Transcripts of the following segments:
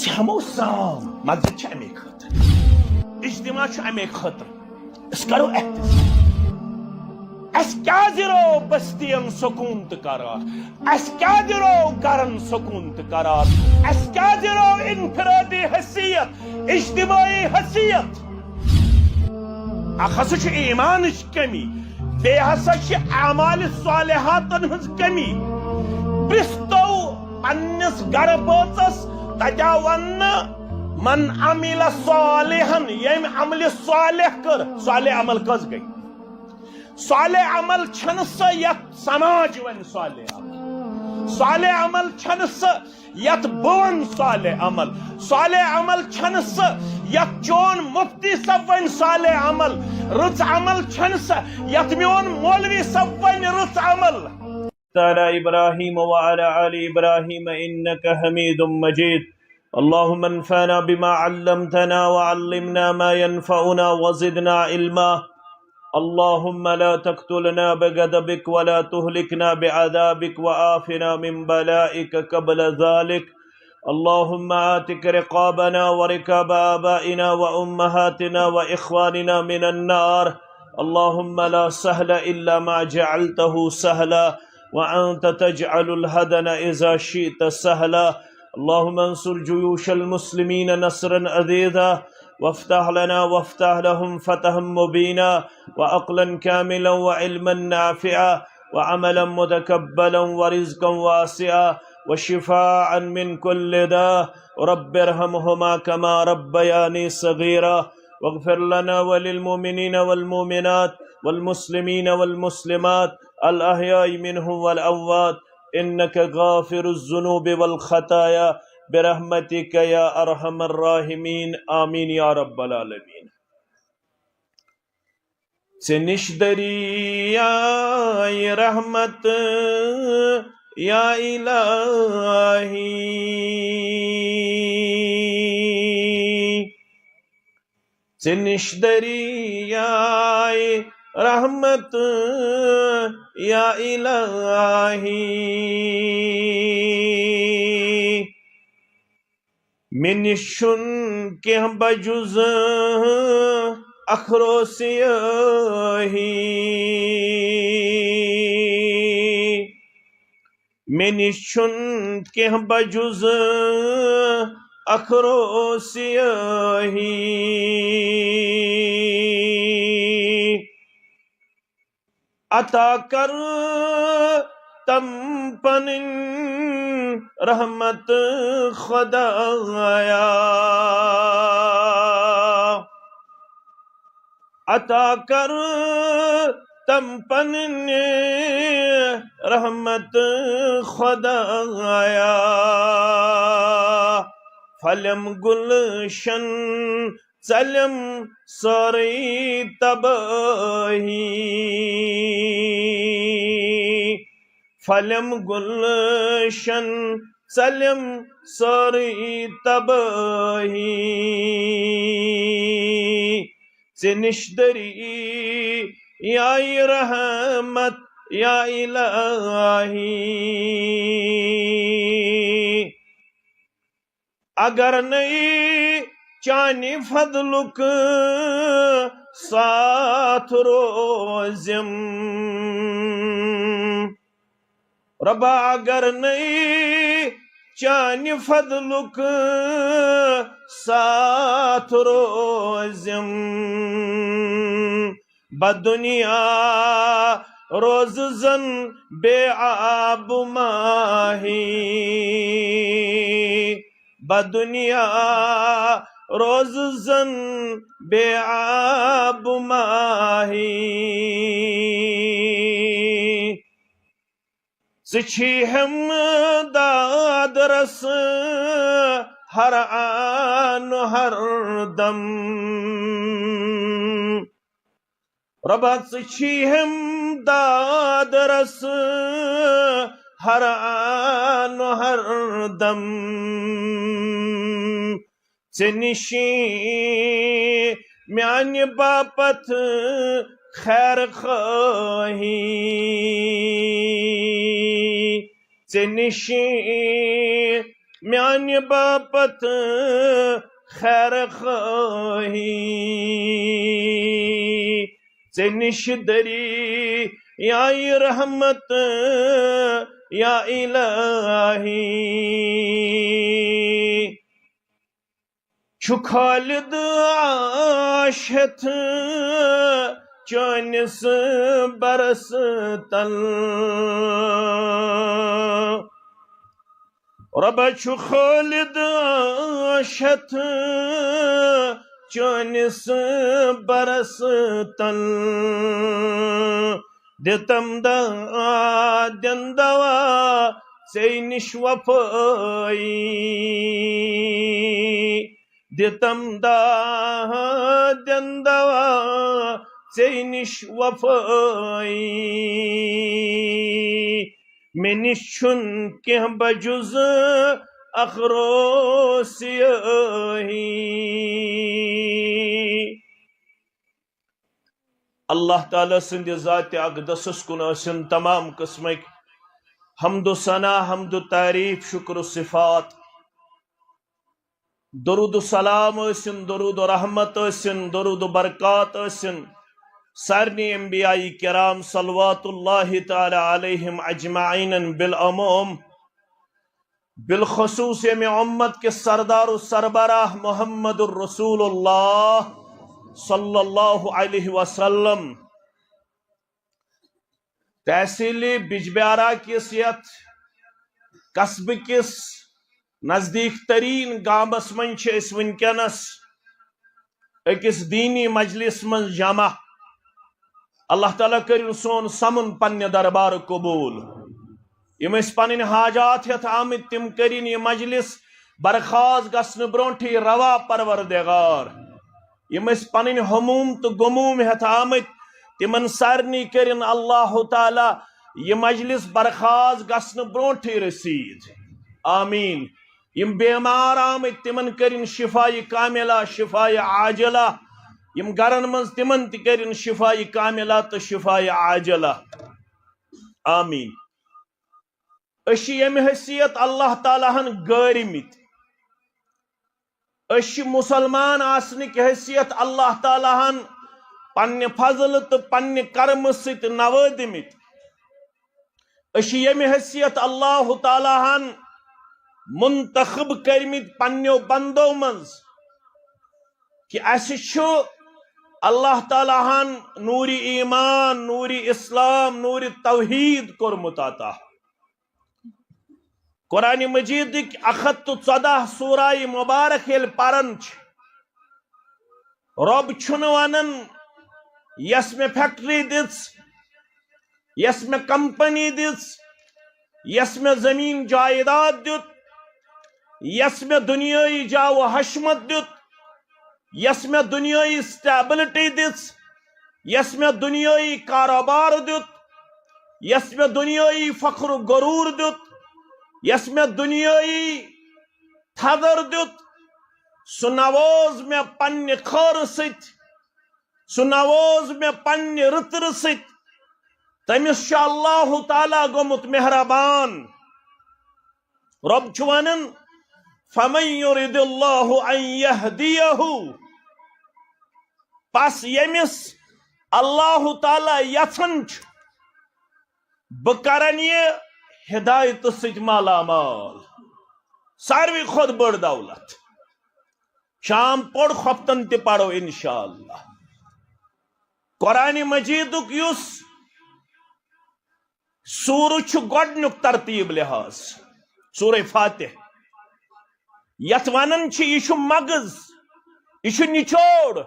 ہمو سام مسجد امی خاطر اجتماع امی خاطر اس کرو احتساب اس کیا درو بستین سکون تو قرار اس کیا درو گرن سکون تو قرار اس کیا درو انفرادی حیثیت اجتماعی حیثیت اخ ہسا ایمان کمی بے ہسا اعمال صالحاتن ہز کمی بستو پنس گر بٲژس تجا ون من عمل صالحا یم عمل صالح کر صالح عمل کس گئی صالح عمل چھن سا یت سماج ون صالح عمل صالح عمل چھن سا یت بون صالح عمل چھن سا یت چون مفتی صاحب ون صالح عمل رٕژ عمل چھن سا یت میون مولوی صاحب ون رٕژ عمل على إبراهيم وعلى آل إبراهيم إنك حميد مجيد اللهم انفعنا بما علمتنا وعلمنا ما ينفعنا وزدنا علما اللهم لا تقتلنا بغضبك ولا تهلكنا بعذابك وآفنا من بلائك قبل ذلك اللهم آتك رقابنا وركاب آبائنا وأمهاتنا وإخواننا من النار اللهم لا سهل إلا ما جعلته سهلا وأنت تجعل الهدن إذا شئت سهلا اللهم انصر جيوش المسلمين نصرا عزيزا وافتح لنا وافتح لهم فتحا مبينا وعقلا كاملا وعلما نافعا وعملا متقبلا ورزقا واسعا وشفاء من كل داء رب ارحمهما كما ربياني صغيرا واغفر لنا وللمؤمنين والمؤمنات والمسلمين والمسلمات الأحياء منهم والأموات إنك غافر الذنوب والخطايا برحمتك يا أرحم الراحمين آمين يا رب العالمين سنش دریائے رحمت یا الہی سنش دریائے رحمت یا الہی من شن کے بجز اخرو سیاہی من شن کے بجز اخرو سیاہی عطا کر تم پنن رحمت خدایا عطا کر تم پنن رحمت خدایا پھلم گلشن ژلم سورٕے تباہی پھلم گلشن ژلم سورٕے تباہی ژےٚ نِش دریایہِ رحمت یا الہی اگر نئی چانہِ فضلُک ساتھ روزم ربا اگر نئی چانہِ فضلُک ساتھ روزم بدنیا روز زن بے آب ماہی بدنیا روز زن بے آب ماہی ژٕ چھی ہم داد رس ہر آن ہر دم ربا ژٕ چھی ہم داد رس ہر آن ہر دم ژےٚ نِشی میانہِ باپت خیر خواہی ژےٚ نِشی میانہ باپت خیر خواہی ژے نش دری یائی رحمت یا الہی چھُ خالد عاشت چانس برس تل ربا چھُ خالد عاشت چانس برس تل دتم دن دوا ژے نش وفائی دتم دن دوا ژے نش وفائی مے نش چھُن کینٛہہ بجُز اخرو سیاہی اللہ تعالیٰ سند ذات اقدسس کن ٲسِن تمام قسمک حمد و ثنا حمد و تعریف شکر و صفات درود و سلام ٲسِن درود و رحمت ٲسِن درود و برکات ٲسِن سارنی انبیاء کرام صلوات اللہ تعالی علیہم اجمعین بالعموم بالخصوص میں امت کے سردار و سربراہ محمد الرسول اللہ صلی اللہ علیہ وسلم تحصیل بجبیارہ کس یت قصبہ کس نزدیک ترین گامس من ونکس اکس دینی مجلس من جمع اللہ تعالیٰ کرن سون سمن پنہ دربار قبول یم اس پنن حاجات ہتھ آمت تم کرن یہ مجلس برخاست گھن برونٹھی روا پروردگار یم اس پنن ہموم تو گموم ہتھ آمت تمن سارنی کرن اللہ تعالیٰ یہ مجلس برخاست گھن برونٹھی رسید آمین یم بیمار آمت تمن کرن شفاء کاملہ شفاء عاجلہ یم گرن من تمن تہ کرن شفاء کاملہ تو شفاء عاجلہ آمین اش یم حیثیت اللہ تعالیٰ ہن گٲرمت اش مسلمان آسنک حیثیت اللہ تعالیٰ ہن پنہ فضل تو پنہ کرم ست نوادمت اش یم حیثیت اللہ تعالیٰ ہن منتخب کرمت پنیو بندو منز کہ اس اللہ تعالیٰ ہن نور ایمان نور اسلام نور توحید کورمت عطا قرآن مجید 114 سورہ مبارک یل پرن رب چھن ونن یس میں فیکٹری دس یس میں کمپنی دس یس میں زمین جائیداد دیت یس میں دنیای جا و حشمت دیت یس میں دنیای سٹیبلٹی دس یس میں دنیای کاروبار دیت یس میں دنیای فخر و غرور دیت یس میں دنیای تھدر دیت سنواز میں پنہ خور ست سنواز میں پنہ رتر ست تمس اللہ تعالیٰ گومت مہربان رب چھ ونان فمن یرد اللہ ان یہدیہ پس یمس اللہ تعالیٰ یژھان بہ کرن یہ ہدایت ست مالا مال ساروی کھوت بڑ دولت شام پوڑ خفتن تہ پڑھو انشاءاللہ قرآن مجید یس سور گۄڈنیُک ترتیب لحاظ سورہ فاتح یت ونان یہ مغز یہ نچوڑ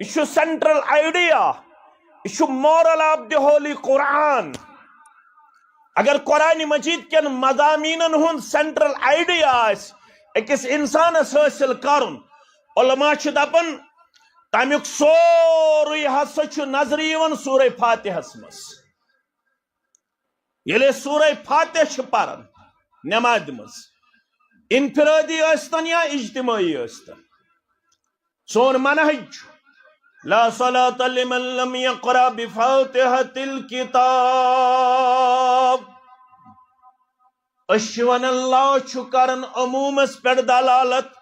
یہ سینٹرل آئیڈیا یہ مورل آف دی ہولی قرآن اگر قرآن مجید کن مضامین ہند سینٹرل آئیڈیا اکس انسانس حاصل کرن علماء دپن تمیک سوری ہسا نظر یوان سورہ فاتحس مز یلے سورہ فاتح پرن نماز مز انفرادی ٲسۍتن یا اجتماعی ٲسۍتن سون منہج لا صلاة لمن لم يقرأ بفاتحة الكتاب اشون اللہ چھو کرن عمومس پر دلالت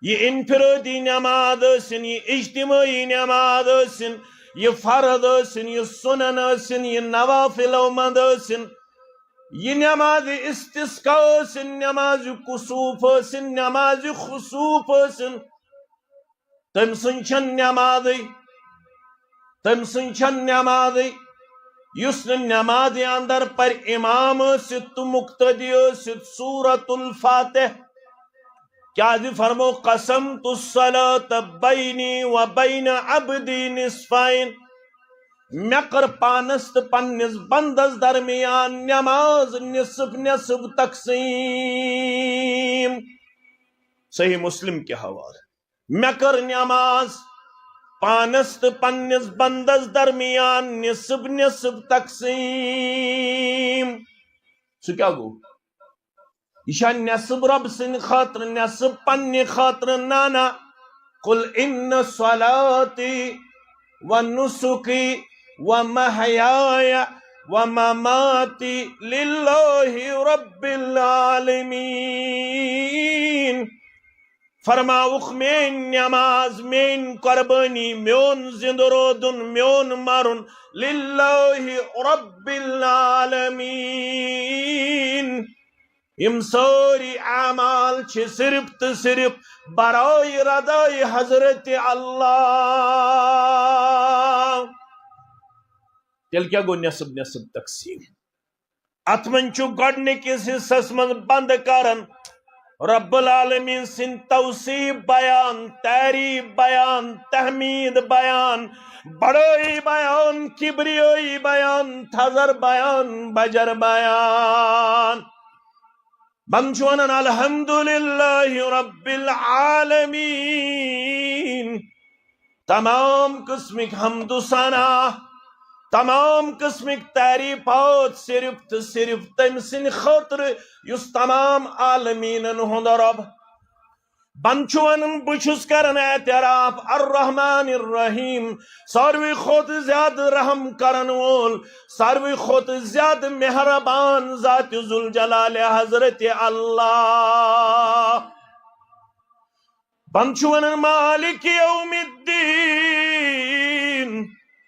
یہ انفرادی نماز ٲسِن یہ اجتماعی نماز ٲسِن یہ فرض ٲسِن یہ سنن ٲسِن یہ نوافل مند ٲسِن یہ نماز استسقاء ٲسِن نماز کسوف ٲسِن نماز خسوف ٲسِن تم سن چھن نمازی یس نماز اندر پر امام ٲسِتھ تو مقتدی ٲسِتھ سورۃ الفاتح کیا فرمو قسمت الصلاة بینی و بین عبدی نصفین میں کر پانس تو پنس بندس درمیان نماز نصف نصف تقسیم صحیح مسلم کے حوالے میں کر نماز پانس تو پنس بندس درمیان نصف نصف تقسیم سو کیا گو یہ نصب رب سن خاطر نصب پنہ خاطر نانا قل ان صلاتی و نسکی و محیای و مماتی للہ رب العالمین فرماوخ مین نماز مین قربانی میون زند رودن میون مرن للہ رب العالمین یم ساری اعمال چھ صرف تو صرف برائے ردائے حضرت اللہ تیل کیا گو نصب نصب تقسیم اتمن چو گوڈنکس حصس من بند کرن رب العالمین سن توصیف بیان تعریف بیان تحمید بیان بڑائی بیان کبریائی بیان تھزر بیان بجر بیان بنچوانن الحمدللہ رب العالمین تمام قسمک حمد و ثنا تمام قسمک تعریفات صرف تو صرف تم سن خاطر یس تمام عالمینن ہند رب بنچوانن بچس کرن اعتراف الرحمن الرحیم ساروی خود زیاد رحم کرن وول ساروی خود زیاد مہربان ذات ذوالجلال حضرت اللہ بنچوانن مالک یوم الدین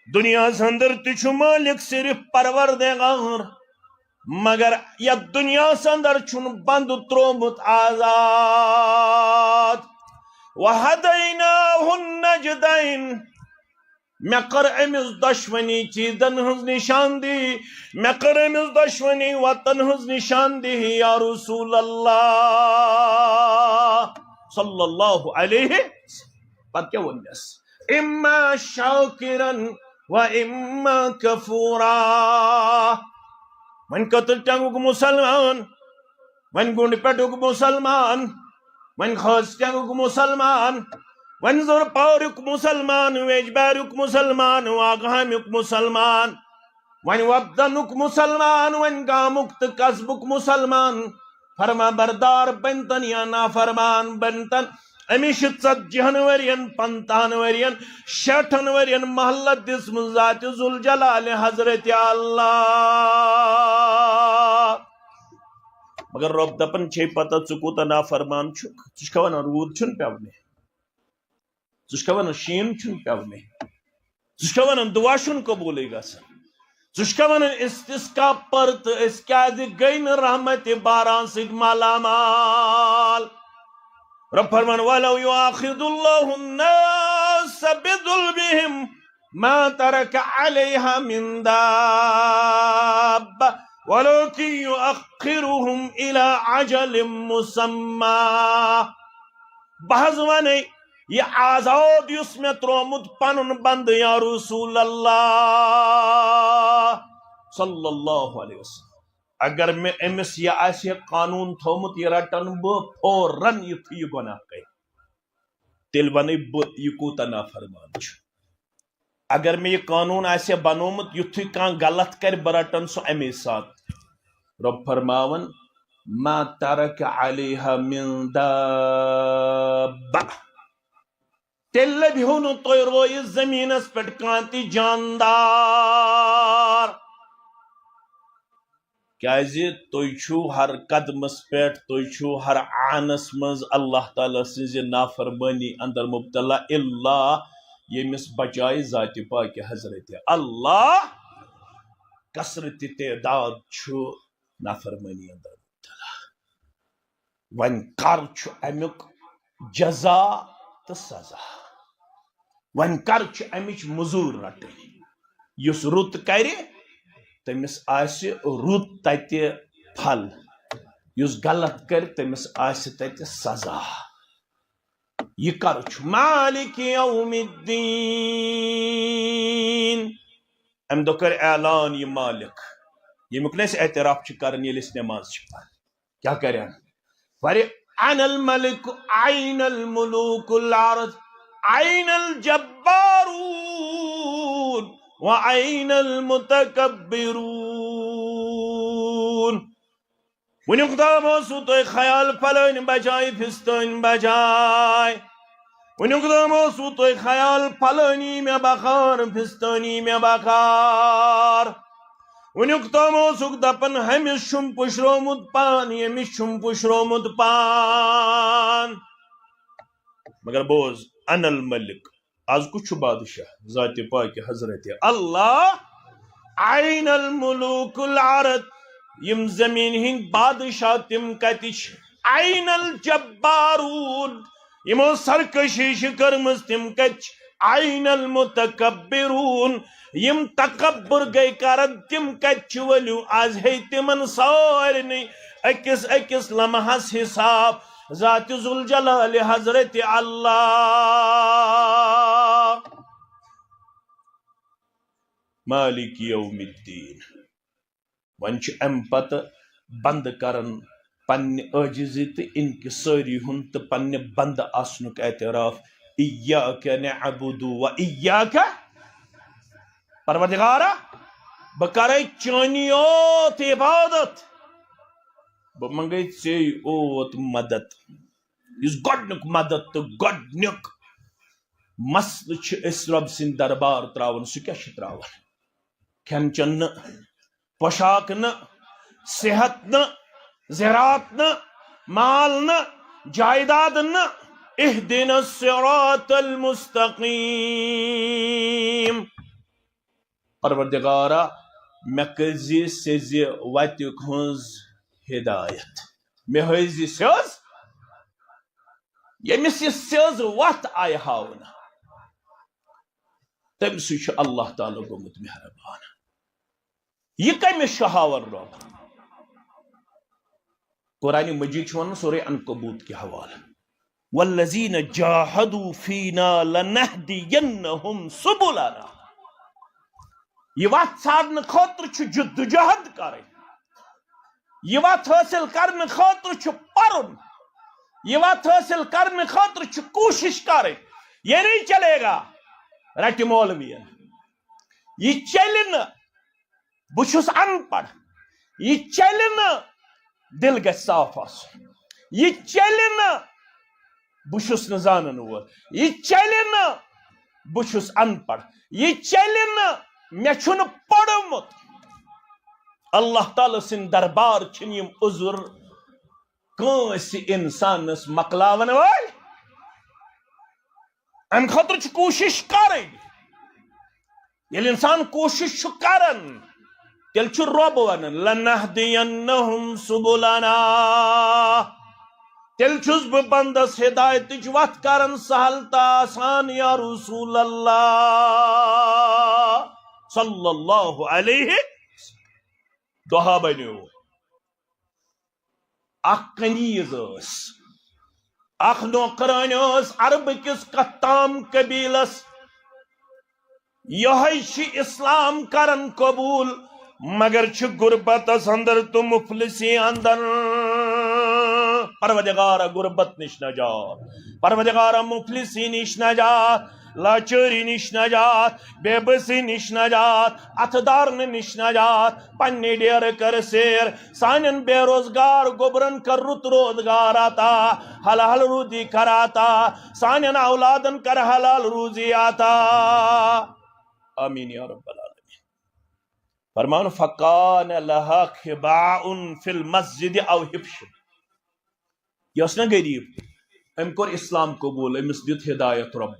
دنیا سندر تچو مالک صرف پروردگار مگر یا دنیا سندر چھن بند ترومت آزاد وَهَدَيْنَاهُ النَّجْدَيْنِ میں کر امس دشونی چیزن ہز نشاندی میں کر امس دشونی وطن ہز نشاندی یا رسول اللہ صلی اللہ علیہ وسلم پت کیا ونیس اما شاکرن و اما کفورا من قتل ٹنگوک مسلمان من گنڈ پٹوک مسلمان من خاص ٹنگوک مسلمان من زور پاروک مسلمان ویجباروک مسلمان واغہامک مسلمان من وبدنوک مسلمان من گاموک تقصبوک مسلمان فرما بردار بنتن یا نافرمان بنتن امیش 40 ورین 50 ورین 60 ورین محلت دسم ذات ذوالجلال حضرت اللہ مگر رب دپن چھے پتہ چکوتا نافرمان چھک چشکا ونہ رود چھن پیونے چشکا ونہ شین چھن پیونے چشکا ونہ دعا چھن قبولے گا سن چشکا ونہ استسقا پرت اس کیازِ گئین رحمت باران سید مالا مال رب فرمان وَلَوْ يُؤَاخِذُ اللَّهُ النَّاسَ بِظُلْمِهِمْ مَا تَرَكَ عَلَيْهَا مِنْ دَابَّةٍ وَلَكِنْ يُؤَخِّرُهُمْ إِلَىٰ عَجَلٍ مُّسَمًّى بحضوانی یہ آزاد یس میں ترومت پنن بند یا رسول اللہ صلی اللہ علیہ وسلم اگر میں امس یہ آسے قانون تھومت یہ رٹن بہ فوراً یہ گناہ کہے تیل بنے یہ کوتا نافرمان چھو اگر میں یہ قانون آسے بنومت یہ کان غلط کر برٹن سو امی ساتھ رب فرماون ما ترک علیہا من دابہ تیل لبیونو توی روی زمین اس پٹ کانتی جاندار کیازِ تُہۍ چھُو ہر قدمس پٮ۪ٹھ تُہۍ چھُو ہر آنس منٛز اللہ تعالیٰ سٕنٛزِ نافرمٲنی اندر مبتلا اللہ ییٚمِس بچایہِ ذاتِ پاکہِ حضرت اللہ کثرت تعداد چھُ نافرمٲنی اندر مبتلا وۄنۍ کر چھُ امیُک جزا تہٕ سزا وۄنۍ کر چھُ امِچ مٔزوٗر رٹٕنۍ یُس رُت کرِ تٔمِس آسہِ رُت تتہِ پھل یُس غلط کرِ تٔمِس آسہِ تتہِ سزا یہ کر چھُ مالک یوم الدین امہِ دۄہ کر اعلان یہ مالک ییٚمیُک نہٕ أسۍ اعتراف چھِ کران ییٚلہِ أسۍ نٮ۪ماز چھِ پران کیٛاہ کرن انا الملک این الملوک الارض این الجبارون وَأَيْنَ الْمُتَكَبِّرُونَ وُنیُک تام اوسوٕ تۄہہِ خیال فلٲنۍ بجاے فِستٲنۍ بجاے وُنیُک تام اوسوٕ تۄہہِ خیال فلٲنی مےٚ بکار فِستٲنی مےٚ بکار وُنیُک تام اوسُکھ دپان ہُمِس چھُم پُشرومُت پان ییٚمِس چھُم پُشرومُت پان مگر بوز انا الملک آز کُس چھُ بادشاہ ذاتِ پاکہِ حضرت اللہ این الملوک الارض یم زمین ہند بادشاہ تم کتہِ چھِ این الجبارون یمو سرکشی چھِ کٔرمٕژ تم کتہِ چھِ این المتکبرون یم تکبر گٔے کرن تم کتہِ چھِ ؤلِو آز ہے تمن سارنٕے أکِس أکِس لمحس حساب ذات ذوالجلال حضرت اللہ مالک یوم الدین وۄنۍ چھُ امہِ پتہٕ بند کرن پننہِ عاجزی تہٕ انکسٲری ہُنٛد تہٕ پننہِ بند آسنُک اعتراف ایاک نعبد و ایاک پروردگارا بہٕ کرے چٲنی یوت عبادت بہٕ منگے ژے اوت مدد یُس گۄڈنیُک مدد تہٕ گۄڈنیُک مسلہٕ چھِ أسۍ رۄب سٕنٛدۍ دربار تراوان سُہ کیٛاہ چھِ تراوان کھٮ۪ن چٮ۪ن نہٕ پۄشاک نہٕ صحت نہٕ زِراعت نہٕ مال نہٕ جائیداد نہٕ اہدنا الصراط المستقیم پروردگارا مےٚ کٔرزِ سیٚزِ وتیُک ہٕنٛز ہدایت مےٚ ہٲوزِ سیٚوز ییٚمِس یہِ سیٚز وتھ آیہِ ہاونہٕ تٔمۍ سُے چھُ اللہ تعالیٰ گوٚمُت مہربان یہ کٔمِس چھُ ہاوان رۄب قرآن مجید چھُ ونان سورے عنکبوت کہِ حوالہٕ والذین جاہدوا فینا لنہدینہم سبلنا یہ وتھ ژھانڈنہٕ خٲطرٕ چھُ جدوجہد کرٕنۍ یہ وتھ حٲصِل کرنہٕ خٲطرٕ چھُ پرُن یہ وتھ حٲصِل کرنہٕ خٲطرٕ چھُ کوٗشش کرٕنۍ یہ نہیں چلے گا رٹہِ مولوین یہ چلہِ نہٕ بہٕ چھُس ان پڑھ یہ چلہِ نہٕ دل گژھِ صاف آسُن یہ چلہِ نہٕ بہٕ چھُس نہٕ زانن وول یہ چلہِ نہٕ بہٕ چھُس ان پڑھ یہ چلہِ نہٕ مےٚ چھُنہٕ پوٚرمُت اللہ تعالیٰ سٕنٛدۍ دربار چھِنہٕ یِم عذر کٲنٛسہِ انسانس مۄکلاون وٲلۍ امہِ خٲطرٕ چھِ کوٗشش کرٕنۍ ییٚلہِ انسان کوٗشش چھُ کران تیٚلہِ چھُ رۄب ونان لنہدینہم سبلنا تیٚلہِ چھُس بہٕ بندس ہدایتٕچ وتھ کران سہل تہٕ آسان یا رسول اللہ صلی اللہ علیہ دۄہا بنیو اکھ کنیز ٲس اکھ نوکرٲنۍ ٲس عربہٕ کِس کتام قبیلس یہے چھِ اسلام کران قبول مگر چھِ غربتس اندر تہٕ مفلسی اندر پروردگارا غربت نش نجات پروردگارا مفلسی نش نجات لاچٲری نش نجات بے بسی نش نجات اتھٕ دارنہٕ نش نجات پننہِ ڈیرٕ کر سیر سانٮ۪ن بے روزگار گوبرن کر رُت روزگار عطا حلال روزی کر عطا سانٮ۪ن اولادن کر حلال روزی عطا آمین یا رب العالمین فرمان فقان لها خباء فی المسجد او حبش. یہ اس نا غریب ام کور اسلام قبول امس دیت ہدایت ربن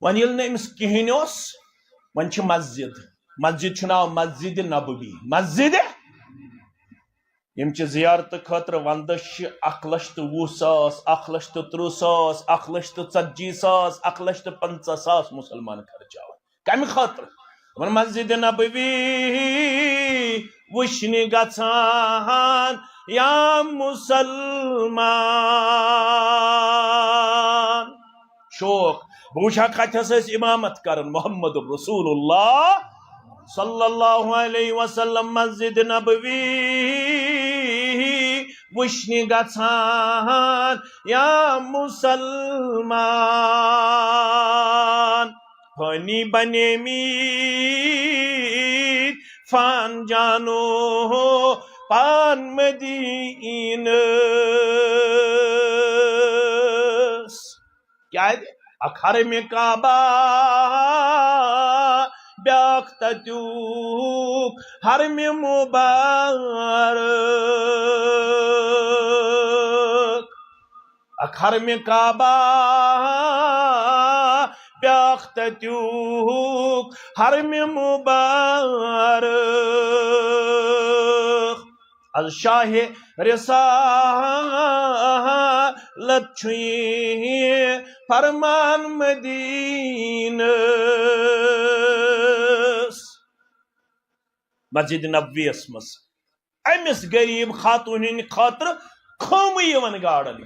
ون یل نا امس کہین اس ون چھ مسجد چھ ناو مسجد نبوی مسجد یم چھ زیارت خاطر وندس 1,20,000 1,30,000 1,40,000 1,50,000 مسلمان خرچاوان کم خاطر مسجد نبوی وشنی گژھان یا مسلمان شوق بوشا کتس امامت کرن محمد رسول اللہ صلی اللہ علیہ وسلم مسجد نبوی وشنی گژھان یا مسلمان فانی بنیمید فان جانو پان مدینس کیا ہے اکھرم کعبہ بیاک تتیوک حرم مبارک اکھرم کعبہ بیاک تتیوک حرم مبارک از شاہ رسالت چھوئی فرمان مدینس مسجد نبوی اسمس امس غریب خاتون خاطر کھوم یوان گاڑن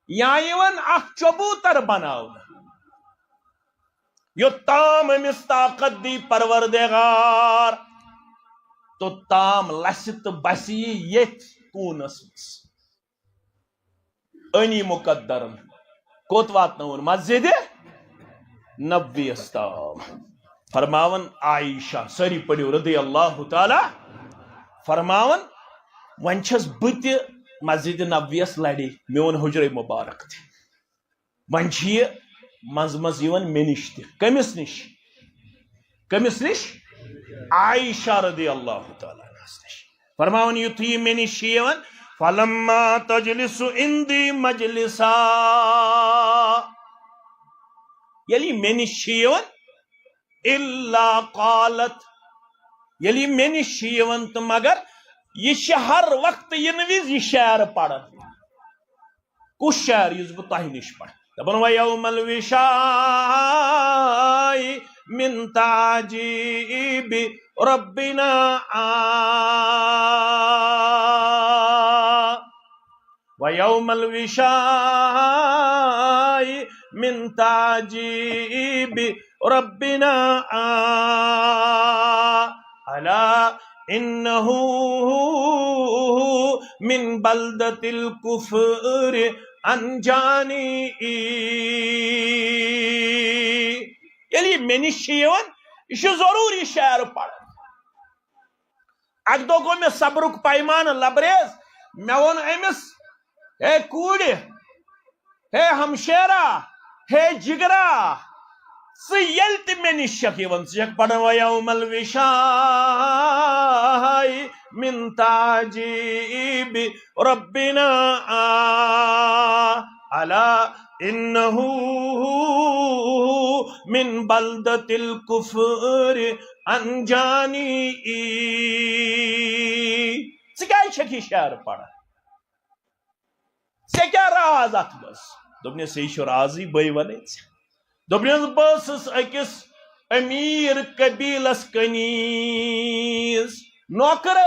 یا یوان اخ چبوتر بناون یوتام امس طاقت دی پروردگار تو تام لست بسی یت کونس مس انی مقدرن کوت واتنون مسجد نبوی استام فرماون عائشہ سری پڑھو رضی اللہ تعالی فرماون ون چھس بت مسجد نبویس لڑی میون حجر مبارک تھی ون چھ مز مز یوان مے نش تہ کمس نش عائشہ رضی اللہ تعالی عنہ نش فرماون یتھی مے نش یوان فلما تجلس عندی مجلسا یلی مے نش یوان الا قالت یلی مے نش یوان تو مگر یہ ہر وقت ین وز یہ شعر پڑھن کس شعر یس بہ تہ نش پڑھ دپن ویوم الوشاء من تعجیب ربنا ویوم الوشاء من تعجیب ربنا الا انه من بلدة الكفر انجانی یلی مے نش یوان یہ ضروری شعر پڑھ اک دو گو مے صبرک پیمان لبریز مے ون امس ہے کوڑ ہے ہمشیرہ ہے جگرا ثل تہ مے نش چھک یوان ثہ چھک پڑھن ویوم الوشاء من تعجیب ربنا الا انه من بلدة الكفر انجانی ثہ چھک یہ شعر پڑھن ثہ کیا راز ات بس دوپنس یہ رازی بے ون دوپنس بس اکس امیر قبیلس کنیز نوکر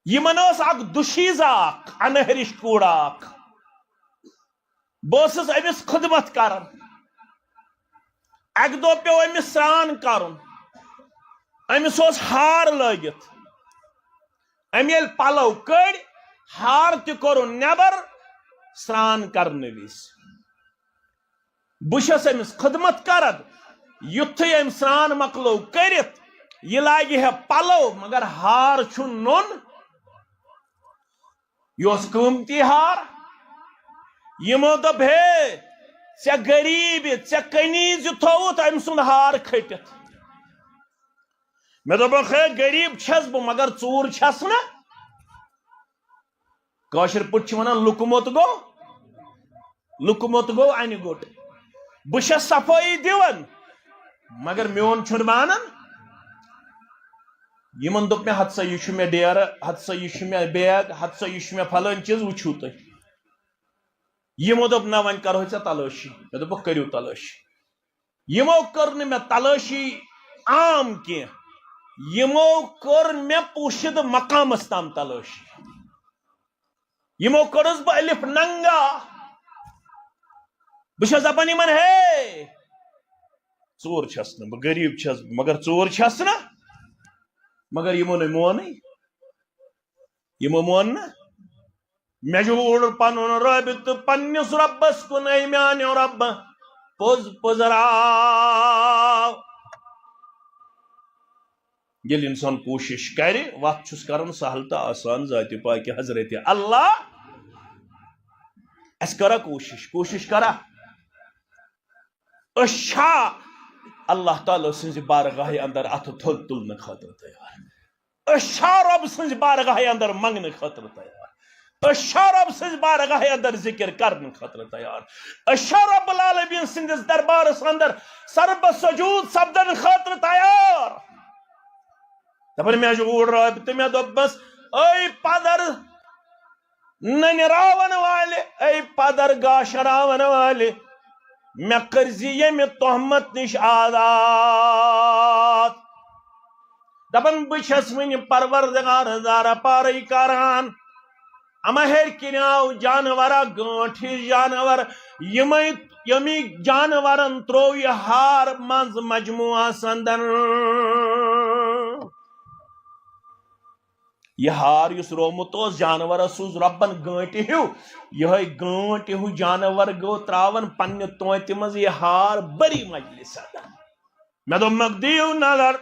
یمن اک دشیز اک انہرش کوڑ اک بس امس خدمت کران اک دو پیو امس سران کرن امس ہار لگت ام یل پلو کڑ ہار تہ کورن نیبر سران کرنے وز بشس امس خدمت کرد یتھے ام سران مکلو کرت یہ لاگہ ہے پلو مگر ہار چھن نون یہ قیمتی ہار یمو دپ ہے ژے غریب ژے کنیز تھوت ام سند ہار کھٹت میں دوپک ہے غریب چھس بہ مگر ژور چھس نا کاشر پٹ ونان لکمت گو ان گوٹ بہ صفائی دیوان مگر میون چھن مانن یمن دوپ میں ہتسا یہ میں ڈیر ہتسا یہ میں بیگ ہتسا یہ میں فلان چیز وچھو تھی یمو دوپ نہ ون کرو ژے تلاشی میں دوپک کریو تلاشی یمو کر نہ میں تلاشی عام کی یمو کر میں پوشید مقامس تام تلاشی یمو کرس بہ الف ننگا بہ دپان یمن ہے ژور چھس نا بہ غریب چھس مگر ژور چھس نا مگر یمو نے مون نا مے جوڑ پن رابط پنس ربس کن اے میانو رب پوز پزراو یل انسان کوشش کر وقت چھس کرن سہل تو آسان ذات پاک حضرت اللہ اس کرا کوشش کرا اشا اللہ تعالی سنز بارگاہ اندر ات تھل تلن خاطر تیار اشا رب سنز بارگاہ اندر منگن خاطر تیار اشا رب سنز بارگاہ اندر ذکر کرن خاطر تیار اشا رب العالمین سندس دربارس اندر سرب سجود سبدن خاطر تیار دپن میں جوڑ رابط میں دبس اے پدر ننراون والے اے پدر گاشراون والے میں کرزی یمی تہمت نش آزاد دپن بچھس ون پروردگار دارا پارے کران اما ہر کنیاو جانورا گانٹ جانور یمی جانورن ترو یہ ہار منز مجموعہ سندن یہ ہار اس رومت جانور سوز ربن گانٹ ہیو یہ گانٹ ہیو جانور گو تراون پنہ توتہ مز یہ ہار بری مجلس میں دمک دیو نظر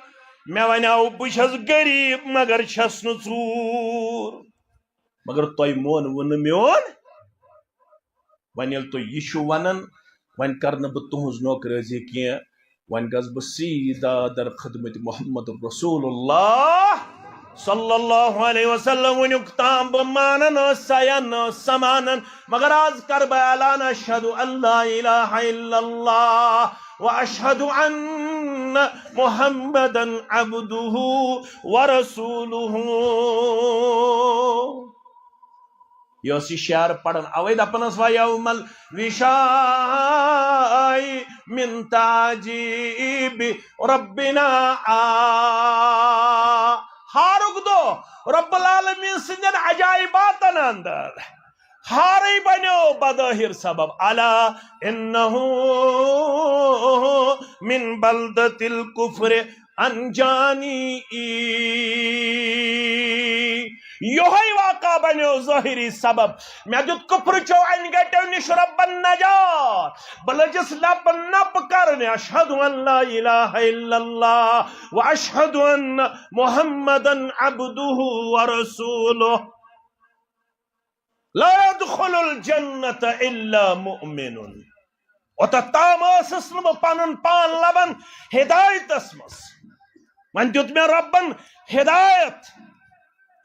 میں ونیاو بچھس غریب مگر چھس نہ ژور مگر تہ مون ون میون ون یل تہ یہ ونان ون کرن بہ تہذ نوکرازی کی ون گس بہ سیدھا در خدمت محمد رسول اللہ صلی اللہ علیہ وسلم ونیک تام بہ مانن سین سمانن مگر آز کر بہ اعلان اشہد ان لا الہ الا اللہ واشہد ان محمدا عبدہ ورسولہ یہ شعر پڑھن اوے دپنس و یوم الوشاء من تعجیب ربنا ہارک دو رب العالمین سندن عجائباتن اندر ہاری بنو بظاہر سبب الا انہو من بلدت الکفر انجانی یہ واقع بنو ظاہری سبب میں دیت کفر چو ان گٹو نش ربن نجات بلجس لب نب کرنے اشہد ان لا الہ الا اللہ و اشہد ان محمدا عبدہ ورسولہ لا يدخل الجنت الا مؤمن و تتام اسم پانن پان لبن ہدایت اسمس من دیت میں ربن ہدایت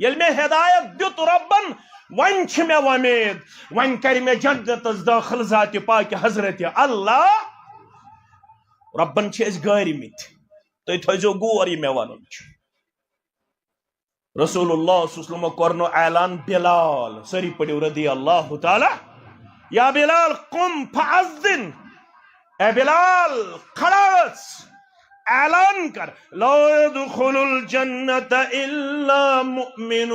یل میں ہدایت دیت ربن ون چھ میں ومید ون کر میں جنت داخل ذات پاک حضرت اللہ ربن چھ اس گاری مت تو تھزو گور یہ میں ونن رسول اللہ صلی اللہ علیہ وسلم کرنو اعلان بلال سری پڑھو رضی اللہ تعالی یا بلال قم فاذن اے بلال کھڑا وچ اعلان کر لا يدخل الجنت الا مؤمن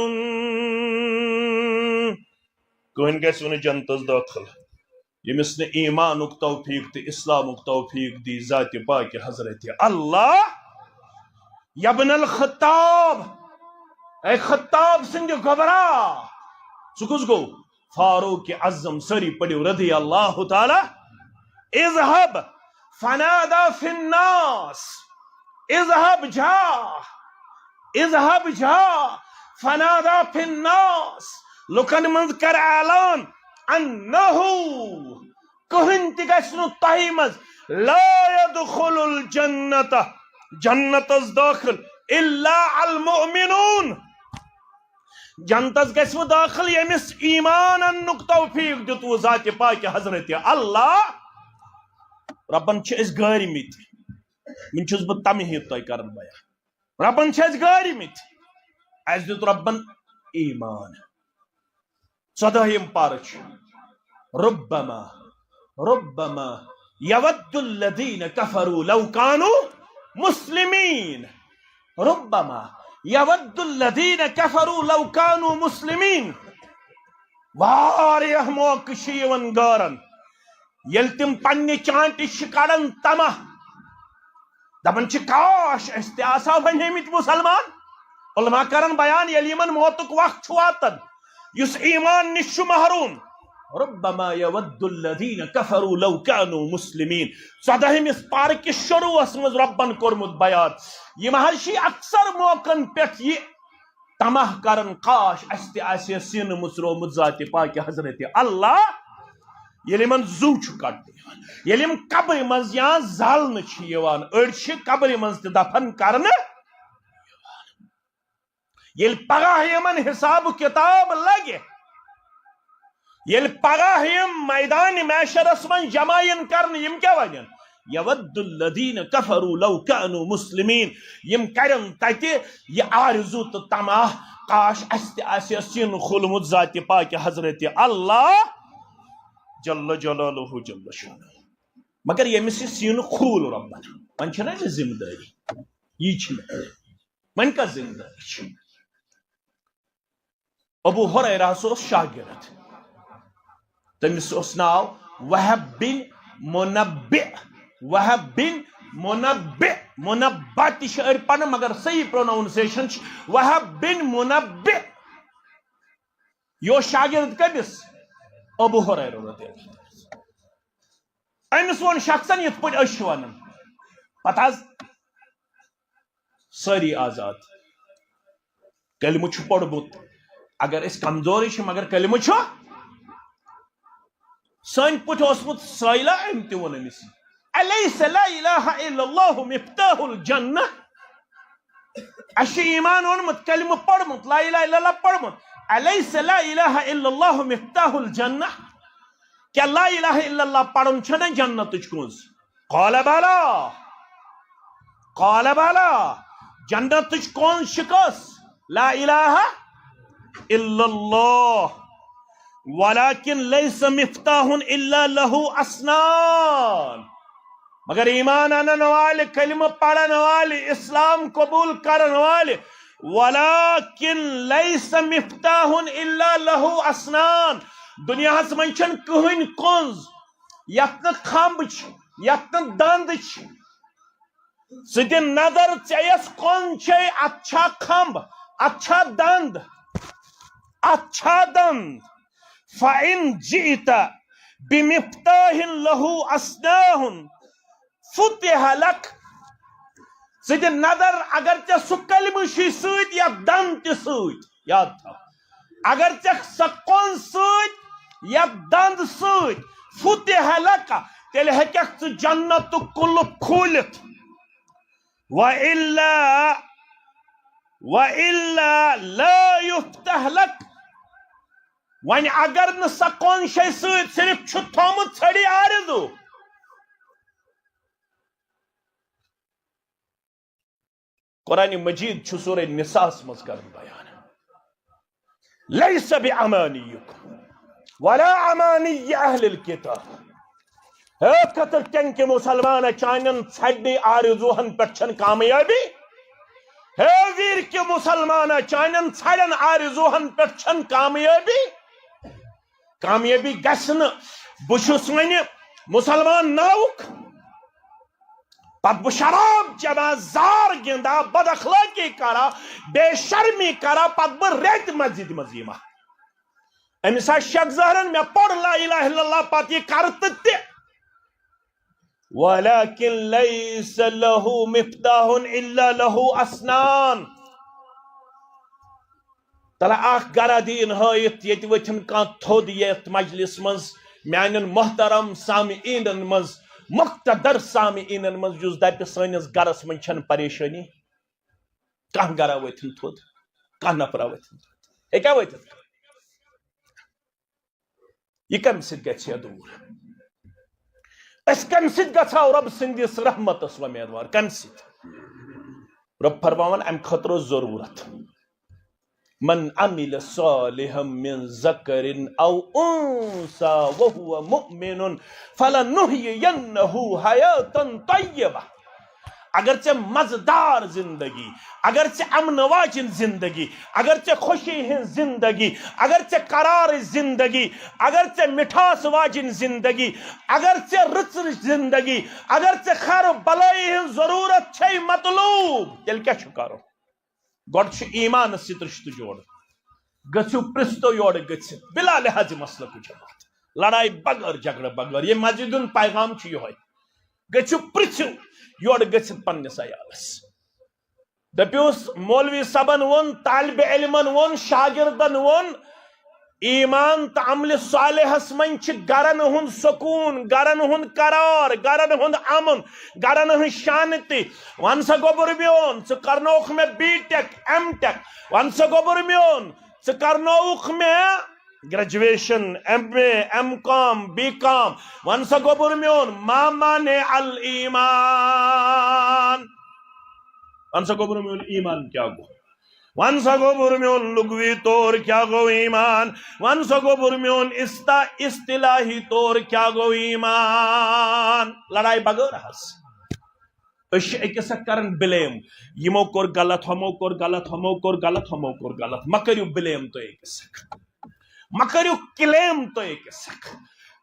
کون گژھِ نہٕ جنتس داخل ییٚمِس نہٕ ایمانُک توفیق تہٕ اسلامُک توفیق دی ذات پاک حضرت اللہ یبن الخطاب اے خطاب سنگ گبرا ژٕ کُس گو فاروق اعظم سری پڑھو رضی اللہ تعالی اذهب فنادى في الناس اذهب جا فنادى في الناس لکن منز کر اعلان انہو کہن تہ گژھِ نہٕ تۄہہِ منٛز لا يدخل الجنت جنت داخل الا المؤمنون جنتس گژھِ وٕ داخل ییٚمِس ایمان اننُک توفیق دیُتوٕ ذات پاک حضرت اللہ ربن چھِ أسۍ گٲرمٕتۍ وٕنۍ چھُس بہٕ تمہیٖد تۄہہِ کران بیان ربن چھِ أسۍ گٲرمٕتۍ اَسہِ دیُت ربن ایمان 14ہِم پارٕ چھُ ربما يود الذين كفروا لو كانوا مسلمين ربما يود الذين كفروا لو كانوا مسلمين واریاہ موقع چھِ یِوان غٲرن ییٚلہِ تِم پننہِ چانٹہِ چھِ کڑان تمہ دپان چھِ کاش أسۍ تہِ آسہو بنیمٕتۍ مُسلمان علما کرن بیان ییٚلہِ یِمن موتُک وقت چھُ واتان یُس ایمان نِش چھُ محروم ربما يود الذين كفروا لو كانوا مسلمين 14ہمِس پارٕ کِس شروعس منٛز ربن کوٚرمُت بیان یِم حظ چھِ اکثر موقعن پٮ۪ٹھ یہِ تمہ کرن کاش اسہِ تہِ آسہِ ہے سیٖنہٕ مٕژرومُت ذاتِ پاکہِ حضرت اللہ ییٚلہِ یِمن زُو چھُ کڑنہٕ یِوان ییٚلہِ یِم قبرِ منٛز یا زالنہٕ چھِ یِوان أڑۍ چھِ قبرِ منٛز تہِ دفن کرنہٕ ییٚلہِ پگاہ یِمن حساب کتاب لگہِ ییٚلہِ پگاہ یِم میدان محشرس منٛز جمع یِن کرنہٕ یِم کیٛاہ ونن یود الذین کفروا لو كانوا مسلمین یِم کرن تتہِ یہِ آرزوٗ تہٕ تماہ کاش اسہِ تہِ آسہِ ہے سیٖنہٕ کھوٗلمُت ذاتِ پاکہِ حضرت اللہ جل جلالہ جل شانہ مگر ییٚمِس یہِ سیٖنہٕ کھوٗل رۄبن وۄنۍ چھَنہ أمِس ذمہٕ دٲری یی چھِنہٕ وۄنۍ کۄس ذمہٕ دٲری چھِ ابو ہریرہس اوس شاگرد تٔمِس اوس ناو وہب بن منبع منبع تہِ چھِ أڑۍ پران مگر صحیح پروناؤنسیشن چھِ وہب بن منبع یہِ اوس شاگرد کٔمِس ابو ہریرہ رضی اللہ عنہ أمِس ووٚن شخصن یِتھ پٲٹھۍ أسۍ چھِ ونان پتہٕ حظ سٲری آزاد کلمہٕ چھُ پوٚرمُت اگر أسۍ کمزورٕے چھِ مگر کلمہٕ چھُ سٲنۍ پٲٹھۍ اوسمُت سٲیلہ أمۍ تہِ ووٚن أمِس الیس لا الہ الا اللہ مفتاح الجنہ اَسہِ چھُ ایمان اوٚنمُت کلمہٕ پوٚرمُت لا الہ الا اللہ پوٚرمُت الیس لا الہ الا اللہ مفتاح الجنہ کیا لا الہ الا اللہ پڑھُن چھنہ جنتٕچ کُنٛز قال بلا جنتٕچ کُنٛز چھِ کۄس لا الہ الا اللہ ولكن ليس مفتاح الا له اسنان مگر ایمان انن والے کلمہ پڑھن والے اسلام قبول کرن والے ولكن ليس مفتاح الا له اسنان دنیاہس منٛز چھنہٕ کٕہٕنۍ کُنٛز یتھ نہٕ کھمب چھِ یتھ نہٕ دند چھِ ژٕ دِ نظر ژےٚ یۄس کُنٛز چھے اتھ چھا کھمب اتھ چھا دند اتھ چھا دند فَإِن جِئْتَ بِمِفْتَاحٍ لَهُ أَسْنَانٌ فُتِحَ لَكَ ژٕ دِ نظر اگر ژےٚ سُہ کلمہٕ چھُے سۭتۍ یا دند تہِ سۭتۍ یاد تھاو اگر ژےٚ سۄ کُنٛز سۭتۍ یا دند سۭتۍ فُتِحَ لَكَ تیٚلہِ ہیٚککھ ژٕ جنتُک قُلُف کھوٗلِتھ وَإِلَّا لَا يُفْتَحْ لَكَ وۄنۍ اگر نہٕ سۄ کُنٛز چھے سۭتۍ صرف چھُ تھومُت ژھٔڑی آرزوٗ قرآن مجید چھُ سورہ نساءس منٛز کران بیان لیس بِأَمَانِيِّكُمْ وَلَا أَمَانِيِّ أَهْلِ الْكِتَابِ ہے خطر کٮ۪ن کہِ مُسلمانہ چانٮ۪ن ژھڑنہِ آرزوٗہن پٮ۪ٹھ چھنہٕ کامیٲبی ہے ویٖر کہِ مُسلمانہ چانٮ۪ن ژھڑٮ۪ن آرزوٗہن پٮ۪ٹھ چھنہٕ کامیٲبی کامیٲبی گژھِ نہٕ بہٕ چھُس وۄنۍ مُسلمان ناوُک پتہٕ بہٕ شراب چٮ۪وان زار گِنٛدان بد اخلٲقی کران بے شرمی کران پتہٕ بہٕ رٮ۪تہِ مسجدِ منٛز یِوان أمِس آسہِ شک ظٲہرن مےٚ پوٚر لا الہ الا اللہ پتہٕ یہِ کرٕ تہِ ولكن ليس له مفتاح الا له اسنان تلا اخ گرا دین ہٲیِتھ ییٚتہِ ؤتھِن کانٛہہ تھوٚد یتھ مجلس منٛز میانٮ۪ن محترم سامعیٖنن منٛز مقتدر سامعیٖنن منٛز یُس دپہِ سٲنِس گرس منٛز چھنہٕ پریشٲنی کان گرا ورتن تھود کان نفرا ورتن تھود کیا ورتن یہ کم سید گژھِ دور اس کم سید گژھو رب سندس رحمتس ومیدوار کم سید رب فرماون ام خطر ضرورت من عمل صالحا من ذکر او انثى وهو مؤمن فلنحيينه حیاتا طیبہ اگرچہ مزدار زندگی اگرچہ امن واجن زندگی اگرچہ خوشی ہن زندگی اگرچہ قرار زندگی اگرچہ مٹھاس واجن زندگی اگرچہ رچ زندگی اگرچہ خیر بلائی ہن ضرورت چھے مطلوب تیل کیا کرو گوڑ چھ ایمان ست رشتہ جوڑ گھو پرستو یور گھت بلا لحاظ مسئلہ کو جماعت لڑائی بغیر جھگڑا بغیر یہ مسجد پیغام چھ یہ گھو پرچو یور گھت پنس عیالس دپیوس مولوی صبن ون طالب علمن ون شاگردن ون ایمان تو عمل صالحس من گرن ہند سکون گرن ہند قرار گرن ہند امن گرن ہند شانتی ون سا گوبر میون ژٕ کرنوکھ میں بی ٹیک ایم ٹیک ون سا گوبر میون ژٕ کرنوکھ میں graduation M A M com B com ون سا گوبر میون ما مانع الایمان ون سا گوبر میون ایمان کیا گو ون سا گوبر میون لغوی طور کیا گو ایمان ون سا گوبر میون اصطلاحی طور کیا گو ایمان لڑائی بغیر ہس اش اکس کرن بلیم یمو کور غلط ہمو کور غلط ہمو کور غلط ہمو کور غلط مکریو بلیم تو اکس مکریو کلیم تو اکس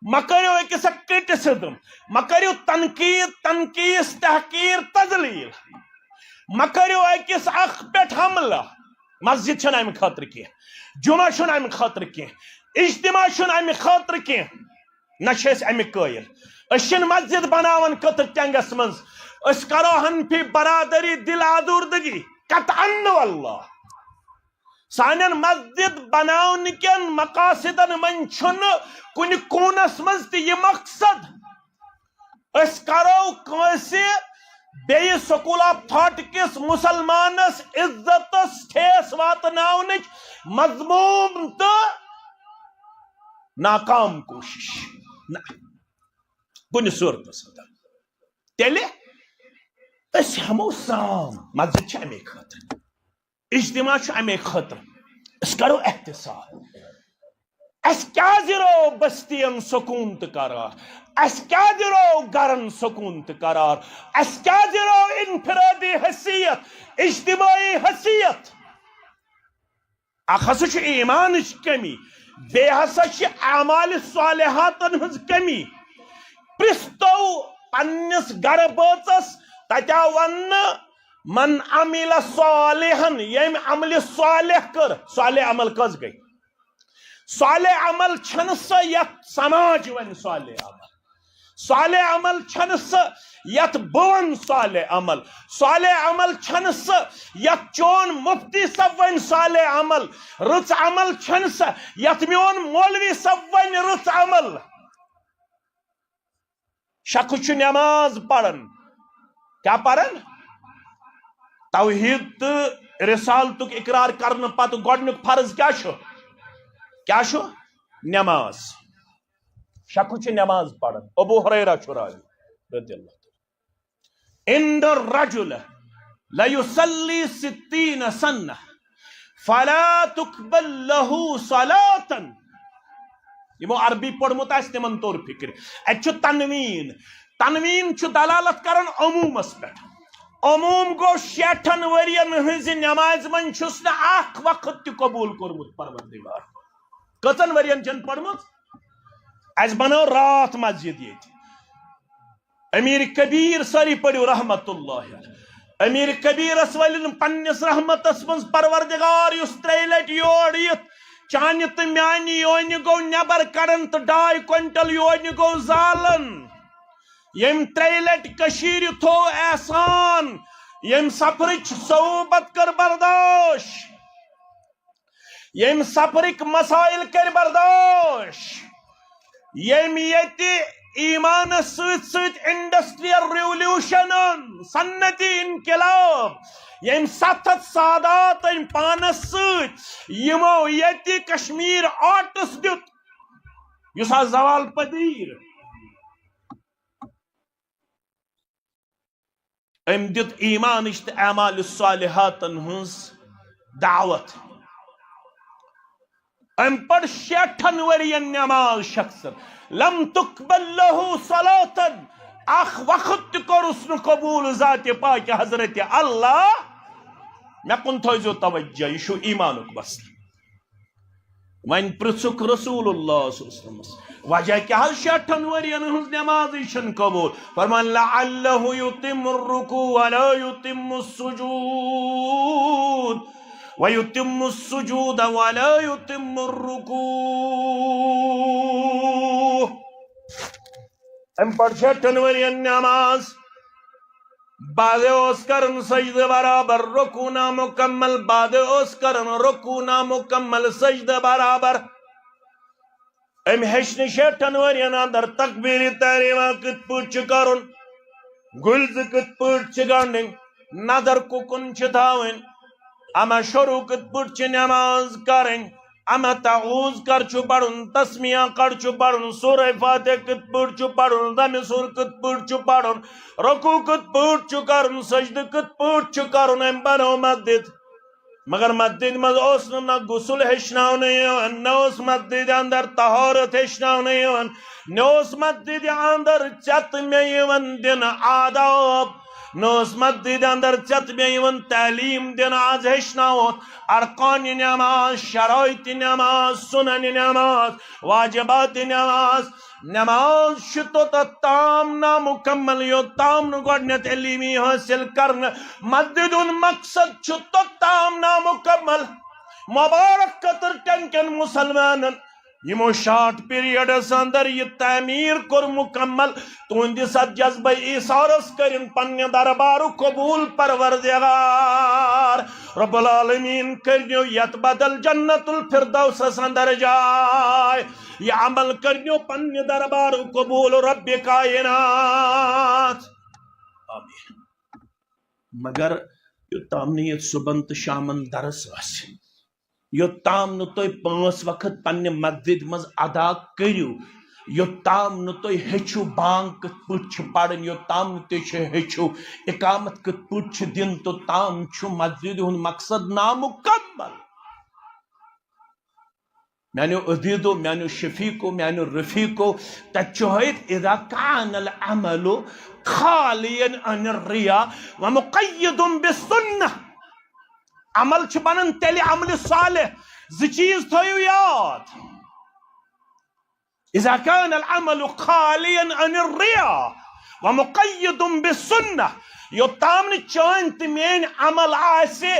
مکریو اکس کرٹیسزم مکریو تنقید تنقیس تحقیر تذلیل مکریو اکس اخ پیٹھ حملہ مسجد چھن امہ خاطر کی جمعہ چھن امہ خاطر کی اجتماع چھن امہ خاطر کی نہ چھس امہ قائل اشن مسجد بناون کتر ٹنگس منز اس کرو حنفی برادری دل آدوردگی قطعا واللہ سانن مسجد بناون کن مقاصدن من چھن کن کونس منز تی یہ مقصد اس کرو کنسی بی سکول آف تھاٹ کس مسلمانس عزتس ٹھیس واتناونچ مضموم تو ناکام کوشش نہ کن صورت تیلے اس ہمو سام مسجد چھ امی خاطر اجتماع چھ امی خاطر اس کرو احتساب اس کیا درو بستین سکون تو قرار اس کیا درو گرن سکون تو قرار اس کیا درو انفرادی حیثیت اجتماعی حیثیت اخ ہسا چھ ایمانچ کمی بے ہسا چھ اعمال صالحاتن ہنز کمی پرستو پنس گر بٲژس تتیا ون من عمل صالحا یم عمل صالح کر صالح عمل کس گئی صالح عمل چھن سا یت سماج ون صالح عمل صالح عمل چھن سا یت بون صالح عمل صالح عمل چھن سا یت چون مفتی سب ون صالح عمل رچ عمل چھن سا یت میون مولوی سب ون رچ عمل شخص نماز پڑھن کیا پڑھن توحید رسالتک اقرار کرن پت گۄڈنیُک فرض کیا چھُ نماز شخص چھ نماز پڑھن ابو ہریرہ چھ راوی رضی اللہ تعالی ان الرجل لیصلی 60 سنہ فلا تقبل له صلاة یمو عربی پڑھمت آس تمن طور فکر ات تنوین تنوین دلالت کرن عمومس پہ عموم گو 60 ورین ہز نماز من چھس نہ اخ وقت تہ قبول کورمت پروردگار کتن ورین چن پڑھمت اس بنو رات مسجد یہ امیر کبیر ساری پڑھو رحمت اللہ امیر کبیر اس ولن پنس رحمتس من پروردگار اس 3 لٹ یور یت چانہ تو میانہ یونہ گو نبر کڑن تو 2.5 کوئنٹل یونہ گو زالن یم 3 لٹ کشیر تھو احسان یم سفرچ صعوبت کر برداشت یم سفرک مسائل کر برداشت یم یت ایمان سۭتۍ انڈسٹریل ریولوشن صنعتی انقلاب یم 7 سادات ان پانس سۭتۍ یمو ییٚتہِ کشمیر آرٹس دیُت یُس حظ زوال پذیٖر ام دیُت ایمانٕچ تہٕ اعمال الصالحاتن ہٕنٛز دعوت ام پڑ 60 ورین نماز شخص لم تقبل له صلاتن اخ وقت تہِ کوٚرُس نہٕ قبوٗل ذاتِ پاکہِ حضرت اللہ مےٚ کُن تھٲیزیو توجہ یہ چھُ ایمانُک مسلہٕ وۄنۍ پرٛژھُکھ رسول اللہ صلی اللہ علیہ وسلم وجہ کیٛاہ حظ 60 ورین ہٕنٛز نمازٕے چھنہٕ قبوٗل فرمان لعلہ یتم الرکوع ولا یتم السجود وَيُتِمُّ السُّجُودَ وَلَا يُتِمُّ الرُّكُوعَ ام پڑ 60 ورین نماز بعد اوس کرن سجدہ برابر رکوع نامکمل بعد اوس کرن رکوع نامکمل سجدہ برابر ام ہیچھنہِ 60 ورین اندر تکبیر تحریمہ کِتھ پٲٹھۍ چھُ کرُن گُلزٕ کِتھ پٲٹھۍ چھِ گنڈٕنۍ نظر کُکُن چھِ تھاوٕنۍ اما شروع کِتھ پٲٹھۍ چھِ نماز کرٕنۍ اما تعوذ کر چھُ پرُن تسمیہ کر چھُ پرُن سورہ فاتحہ کِتھ پٲٹھۍ چھُ پرُن دمہِ سُر کِتھ پٲٹھۍ چھُ پرُن رکوع کِتھ پٲٹھۍ چھُ کرُن سجدٕ کِتھ پٲٹھۍ چھُ کرُن أمۍ بنوو مسجد مگر مسجد منٛز اوس نہٕ نہ غسل ہیٚچھناونہٕ یِوان نہ اوس مسجد اندر طہارت ہیٚچھناونہٕ یِوان نہ اوس مسجد اندر ژٮ۪تہٕ مےٚ یِوان دِنہٕ آداب نہ اوس مسجد اندر ژٮ۪تہٕ مےٚ یِوان تعلیٖم دِنہٕ آز ہیٚچھناووکھ ارکانِ نماز شرائطِ نماز سنن نماز واجبات نماز نماز چھِ توٚتتھ تام نامکمل یوٚتام نہٕ گۄڈنٮ۪تھ علمی حٲصِل کرنہٕ مسجد ہُنٛد مقصد چھُ توٚتام نامکمل مبارک قطر ٹنکٮ۪ن مُسلمانن یمو شارٹ پیریڈس اندر یہ تعمیر کور مکمل تہندس ات جذبہ ایثارس کرن پنہ دربار قبول پروردگار رب العالمین کرنیو یت بدل جنت الفردوس اندر جائے یہ عمل کرنیو پنہ دربار قبول رب کائنات آمین مگر یوتام نہ یہ صبح تو شامن درس آسہِ یوتام نہ تُہۍ 5 وقت پننہِ مسجد مز ادا کٔرِو یوتام نہ تُہۍ ہیٚچھِو بانگ کِتھ پٲٹھۍ چھِ پرٕنۍ یوتام نہٕ تُہۍ ہیٚچھِو اقامت کِتھ پٲٹھۍ چھِ دِنۍ توٚتام چھُ مسجد ہُنٛد مقصد نامُکمل میانیو عزیزو میانیو شفیقو میانیو رفیقو تتہِ چھُ ہٲیِتھ اذا کان العمل خالیا عن الریا ومقید بالسنہ عمل چھ بنن تیلہِ عمل صالح زٕ چیٖز تھٲیِو یاد اذا كان العمل خاليا عن الرياء ومقيد بالسنة یوتام نہٕ چٲنۍ تہٕ میٲنۍ عمل آسہِ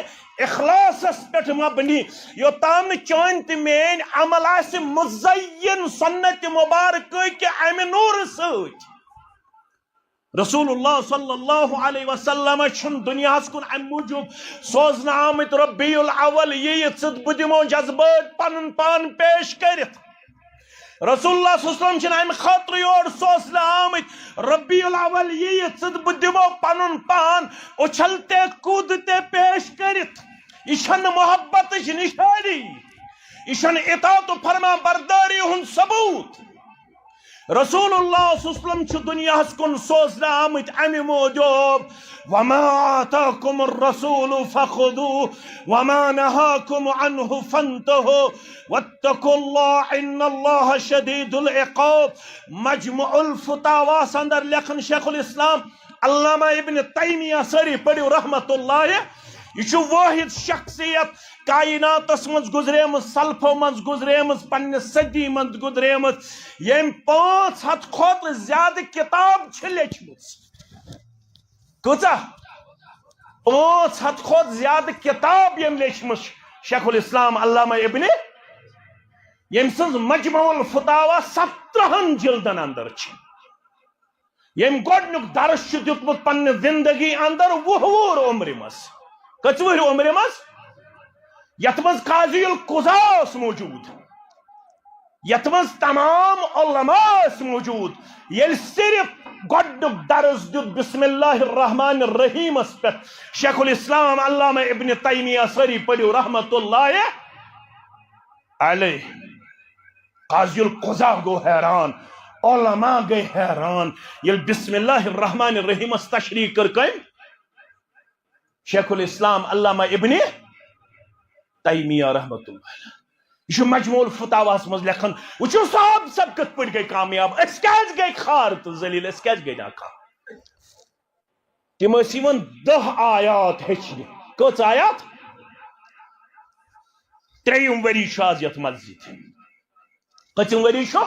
اخلاصس پٮ۪ٹھ مبنی یوتام نہٕ چٲنۍ تہٕ میٲنۍ عمل آسہِ مزین سنت مبارکہ کہِ امہِ نوٗرٕ سۭتۍ رسول اللہ صلی اللہ علیہ وسلم چھن دنیا کن ام موجود سوزن آمت ربی الاول یہ ژٕ بہٕ دمو جذبات پنن پان پیش کرت رسول اللہ صلی اللہ علیہ وسلم چھن ام خاطر یور سوزن آمت ربی الاول یہ ژٕ بہٕ دمو پنن پان اچھلتے کودتے پیش کرت یہ چھن محبتچ نشانی یہ چھن اطاعت و فرما برداری ہند ثبوت رسول اللہ صلی اللہ علیہ وسلم چھ دنیا کن سوزنہ آمت امی موجوب وما آتاکم الرسول فخذوه وما نهاکم عنه فانتهوا واتقوا اللہ ان اللہ شدید العقاب مجموع الفتاوی اندر لکھن شیخ الاسلام علامہ ابن تیمیہ سری پڑھو رحمت اللہ یہ واحد شخصیت کائناتس مز گزریمت سلفو مز گزریمت پنہ صدی مز گزریمت یم 500 کھوتہ زیادہ کتاب چھ لیچھمژ کۭژاہ 500 کھوتہ زیادہ کتاب یم لیچھمژ شیخ الاسلام علامہ ابن یم سنز مجموع الفتاوی 17 جلدن اندر چھ یم گۄڈنیُک درس چھ دیُتمُت پننہ زندگی اندر 20 عمر مز کٔژ عمر مز یت مز قاضی القضاء موجود یتمز تمام علماء موجود یل صرف گۄڈنیُک درس دیُت بسم اللہ الرحمن الرحیم اس پہ شیخ الاسلام علامہ ابن تیمیہ سری پڑھو رحمت اللہ علیہ. قاضی القضا گو حیران، علماء گئی حیران یل بسم اللہ الرحمن الرحیم اس تشریح کر کم شیخ الاسلام علامہ ابن تیمیہ رحمت اللہ علیہ. یہ مجموع الفتاواس مز لکھن وچھو صاحب سب کت پڑ گئی کامیاب، اس کیاز گئی خار تو ذلیل، اس کیاز گئی ناکام. تم ٲسۍ یِوان 10 آیات ہیٚچھنہِ. کٔژ آیات؟ 3 ؤری چھُ آز یتھ مسجد. کٔژِم ؤری چھُ؟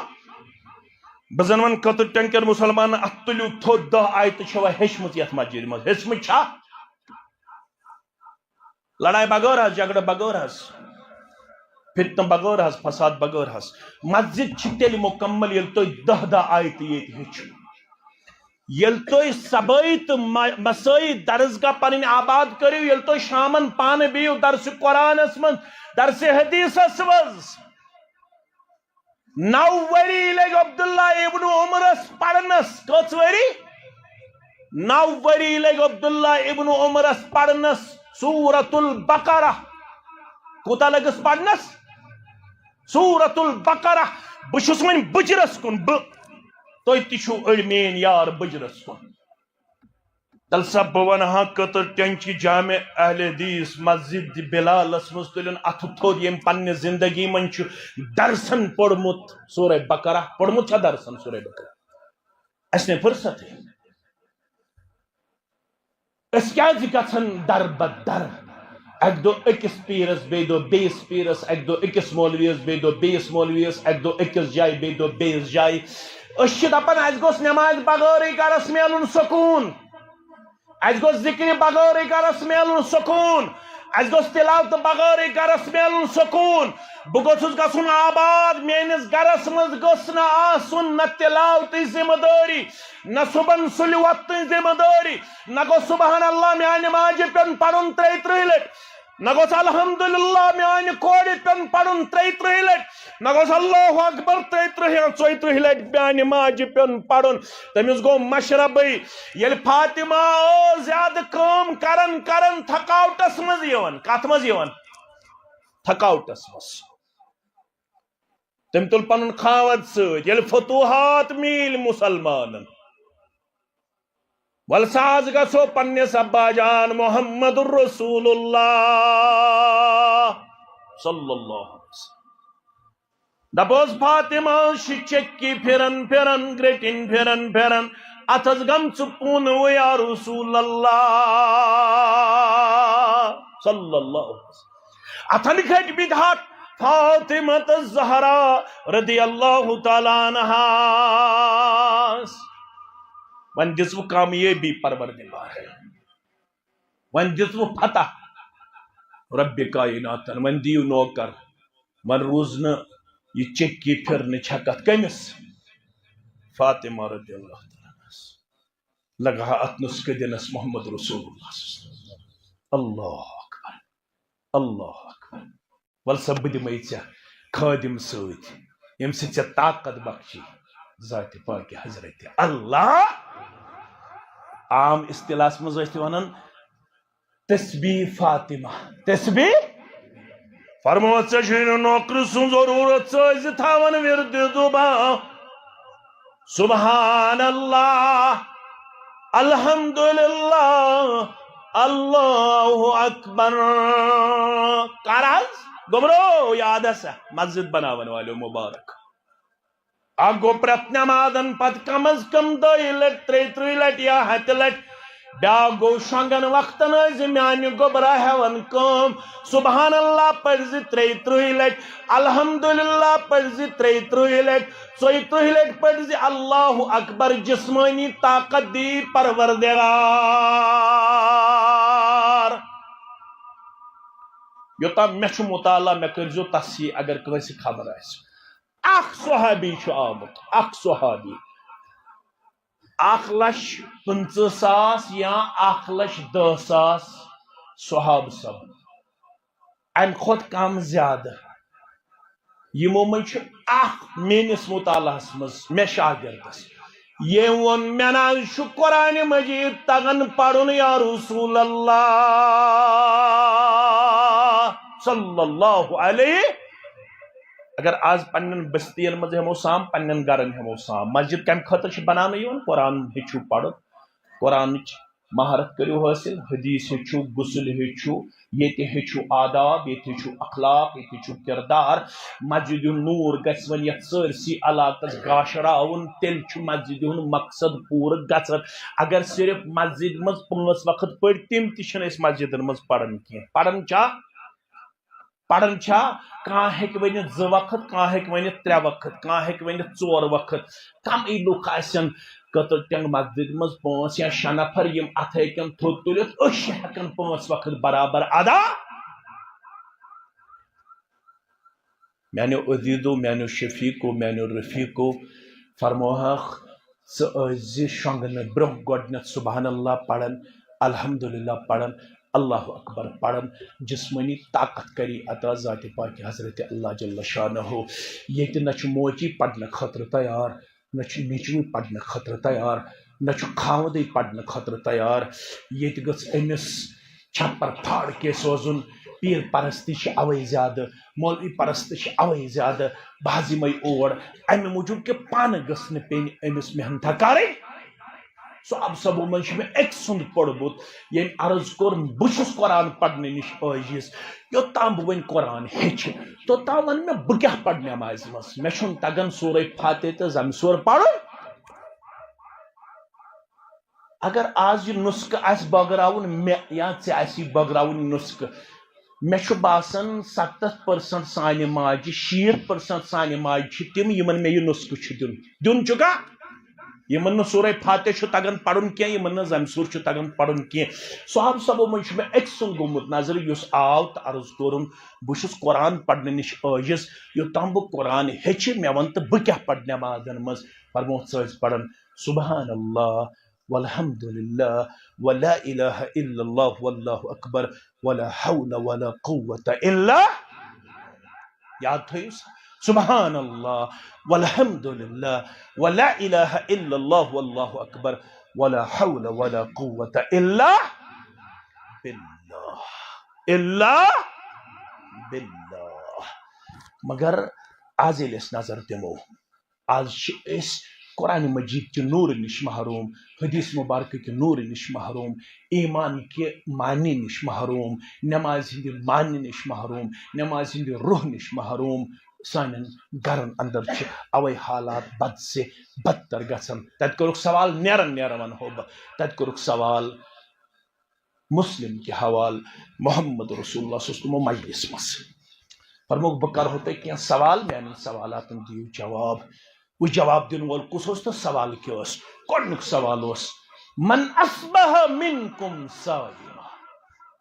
بہٕ زن ون کٔتٕر ٹنکر مسلمان اتھ تُلِو تھوٚد 10 آیتہٕ چھوا ہیٚچھمٕژ یتھ مسجد منٛز؟ ہیٚچھمٕژ چھا؟ لڑائی بغٲر حظ، جھگڑٕ بغٲر حظ، فتنہ بغٲر حظ، فساد بغٲر حظ. مسجد چھ تیٚلہِ مکمل ییٚلہِ تُہۍ 10 آیتہٕ ییٚتہِ ہیٚچھِو، ییٚلہِ تُہۍ صبحٲے تہٕ مسٲے درسگاہ پنٕنۍ آباد کٔرِو، ییٚلہِ تُہۍ شامن پانہٕ بِہِو درسِ قرآنس منٛز، درسِ حدیثس منٛز. 9 ؤری لگہِ عبداللہ ابن عمرس پرنس. کٔژ ؤری؟ 9 ؤری لگہِ عبداللہ ابن عمرس پرنس سورۃ البقرہ. کوتاہ لگس پرنس؟ سورۃ البقرہ. بہٕ چھُس وۄنۍ بجرس کُن، تُہۍ تہِ چھِو أڑۍ میٲنۍ یار بجرس کُن. تل سا بہٕ ونہٕ ہا کٔتٕر ٹینچہِ جامع اہل حدیث مسجد بلالس منٛز تُلِن اتھٕ تھوٚد ییٚمۍ پننہِ زندگی منٛز چھُ درسن پوٚرمُت سورہ بقرہ. پوٚرمُت چھا درسن سورہ بقرہ؟ اسہِ نے فرصت أسۍ کیازِ گژھن در بدر؟ اکہ دۄہ أکِس پیرس، بیٚیہِ دۄہ بیٚیِس پیرس، اکہ دۄہ أکِس مولویس، بیٚیہِ دۄہ بیٚیِس مولویس، اکہ دۄہ أکِس جایہِ، بیٚیہِ دۄہ بیٚیِس جایہِ. أسۍ چھِ دپان اسہِ گوٚژھ نٮ۪مازِ بغٲرٕے گرس میلُن سکوٗن، اسہِ گوٚژھ ذِکرِ بغٲرٕے گرس میلُن سکوٗن، اسہِ گوٚژھ تلاوتہٕ بغٲرٕے گرس میلُن سکوٗن. بہٕ گوٚژھُس گژھُن آباد، میٲنِس گرس منٛز گوٚژھ نہٕ آسُن نہ تلاوتٕچ ذمہٕ دٲری، نہ صبحن سُلہِ وۄتھنٕچ ذمہٕ دٲری، نہ گوٚژھ سبحان اللہ میانہِ ماجہِ پیٚون پرُن 33 لٹہِ، نہ گوٚژھ الحمدللہ میانہِ کورِ پیٚون پرُن 33 لٹہِ، نہ گوٚژھ اللہ اکبر 33 یا 34 لٹہِ میانہِ ماجہِ پیٚون پرُن. تٔمِس گوٚو مشربٕے. ییٚلہِ فاطمہ ٲس زیادٕ کٲم کران کران تھکاوٹس منٛز یِوان. کتھ منٛز یِوان؟ تھکاوٹس منٛز. تٔمۍ تُل پنُن خاوند سۭتۍ. ییٚلہِ فتوحات میٖلۍ مُسلمانن، ول سا آز گژھو پننس ابا جان محمد الرسول اللہ صلی اللہ علیہ وسلم. دپوس فاطمہ چکی پھرن پھرن گرٹن پھرن پھرن اتھس گمچ پونو یا رسول اللہ صلی اللہ علیہ وسلم. اتھن کھٹ بدہٹ فاطمہ الزہرا رضی اللہ تعالی عنہا. ون دسو کامیابی پروردگار ہے، ون دسو فتح رب کائناتن، ون دیو نوکر، ون روز نہ یہ چکی پھرنے چھکت کمس؟ فاطمہ رضی اللہ تعالیٰ لگا اتنس کدنس محمد رسول اللہ. اللہ اکبر اللہ اکبر. ول سا بہ دمے ژےٚ خادم سۭتۍ ییٚمہِ سۭتۍ ژےٚ طاقت بخشی ذات پاک حضرت اللہ. عام اصطلاحس منٛز ٲسۍ ونان تسبیح فاطمہ. تسبیح فرمو ژےٚ چھُے نہٕ نوکر سُنٛد ضروٗرت، ژٕ ٲسۍ زِ تھاوان وِردِ زُبان سبحان اللہ الحمدللہ اللہ اکبر. کر حظ گمرو یاد ہسا مسجد بناون والو مبارک. اکھ گوٚو پرٛٮ۪تھ نٮ۪مازن پتہٕ کم از کم 2 لٹہِ 33 لٹہِ یا 100 لٹہِ. بیاکھ گوٚو شۄنٛگن وقتن ٲسۍ زِ میانہِ گوٚبرا ہٮ۪وان کٲم سبحان اللہ پٔرۍ زِ 33 لٹہِ، الحمدللہ پٔرۍ زِ 33 لٹہِ، 34 لٹہِ پٔرۍ زِ اللہ اکبر. جسمٲنی طاقت دی پروردگار. یوٚتام مےٚ چھُ مطالعہ مےٚ کٔرۍزیو تصحیح اگر کٲنٛسہِ خبر آسہِ. اکھ صحابی چھُ آمُت، اکھ صحابی 1,50,000 یا 1,10,000 صحابہ سب امہ کھۄتہٕ کم زیادٕ. یمو من چھ اخ میانس مطالعس مز مے شاگردس یہ ون مے نا چھ قرآن مجید تگن پڑھن یا رسول اللہ صلی اللہ علیہ. اگر آز پنن بستین مز ہمو سام پنن گرن ہمو سام مسجد کم خاطر چھ بنانا یون قرآن ہچو پڑھو قرآن مہارت کرو حاصل حدیث ہچو غسل ہچو یہ ہچو آداب یہ ہچو اخلاق یہ ہچو کردار. مسجد نور گھس ون یت سرسی علاقس گاشراون تیل چھ مسجد مقصد پور گھان. اگر صرف مسجد مز 5 وقت پڑ تم تہ مسجد مز پڑھن کی پڑھن چھا کان ہیک ونت 2 وقت کان ہیک ونت 3 وقت کان ہیک ونت 4 وقت کم لوک آسن قطر تنگ مسجد مز 5 یا 6 نفر یم اتھ ہیکن تھوت تلت اش ہیکن 5 وقت برابر ادا. میانو عزیزو میانو شفیقو میانو رفیقو فرموہاخ ث شونگن برہ گڈنت سبحان اللہ پڑھن الحمدللہ پڑھن اللہ اکبر پڑھن جسمانی طاقت کری عطا ذات پاک حضرت اللہ جل شانہ. یہ نہ موچی پڑھنے خطر تیار نہ نیچوی پڑھنے خطر تیار نہ کھاودی پڑھنے خطر تیار. یہ گھس امس چھپر پھاڑ کے سوزن پیر پرستی اوے زیادہ مولوی پرستی اوے زیادہ بازی مئی اور امہ موجود کہ پان گھن پین امس محنت کریں. سب سبو من میں ایک سند پڑھبت یم عرض کور بس قرآن پڑھنے نش عاجز یوتام بہ ون قرآن ہچ توتام ون میں بہ کیا پڑھ نماز مز مے چھن تگان سورہ فاتح تو زمسور پڑھن. اگر آج یہ نسخہ آس بگراؤن مے یا ژے آسی بگراؤن نسخہ مے چھ باسان 70% سانہ ماجہ 60% سانہ ماجہ تم یمن مے یہ نسخہ چھ دن چکا یمن نہ سورہ فاتح چھ تگان پڑھن کی یمن نہ زمسور چھ تگان پڑھن کی. صحاب سبو من چھ مے ایک سن گومت نظر یس آو تو عرض کورم بس قرآن پڑھنے نش عاجز یوتام بہ قرآن ہچ مے ون تو بہ کیا پڑھ نمازن مز فرموت سز پڑھن سبحان اللہ والحمدللہ ولا الہ الا اللہ واللہ اکبر ولا حول ولا قوة الا یاد تھیس سبحان اللہ والحمدللہ ولا الہ الا اللہ واللہ اکبر ولا حول ولا قوة الا باللہ. مگر آز یل اس نظر دمو آز اس قرآن مجید کے نور نش محروم حدیث مبارک کے نور نش محروم ایمان کے معنی نش محروم نماز ہند معنی نش محروم نماز ہند روح نش محروم. سان گرن اندر اوے حالات بد سے بدتر گھن. تت کورک سوال نیرن ونہو بہ تت کورک سوال مسلم کے حوال محمد رسول اللہ صلی اللہ علیہ وسلم مجلس مس فرموک بہ کرہو تہ کی سوال میان سوالات دیو جواب. وہ جواب دن وول کس تو سوال کیا گۄڈنیُک سوال من اصبح منکم صائما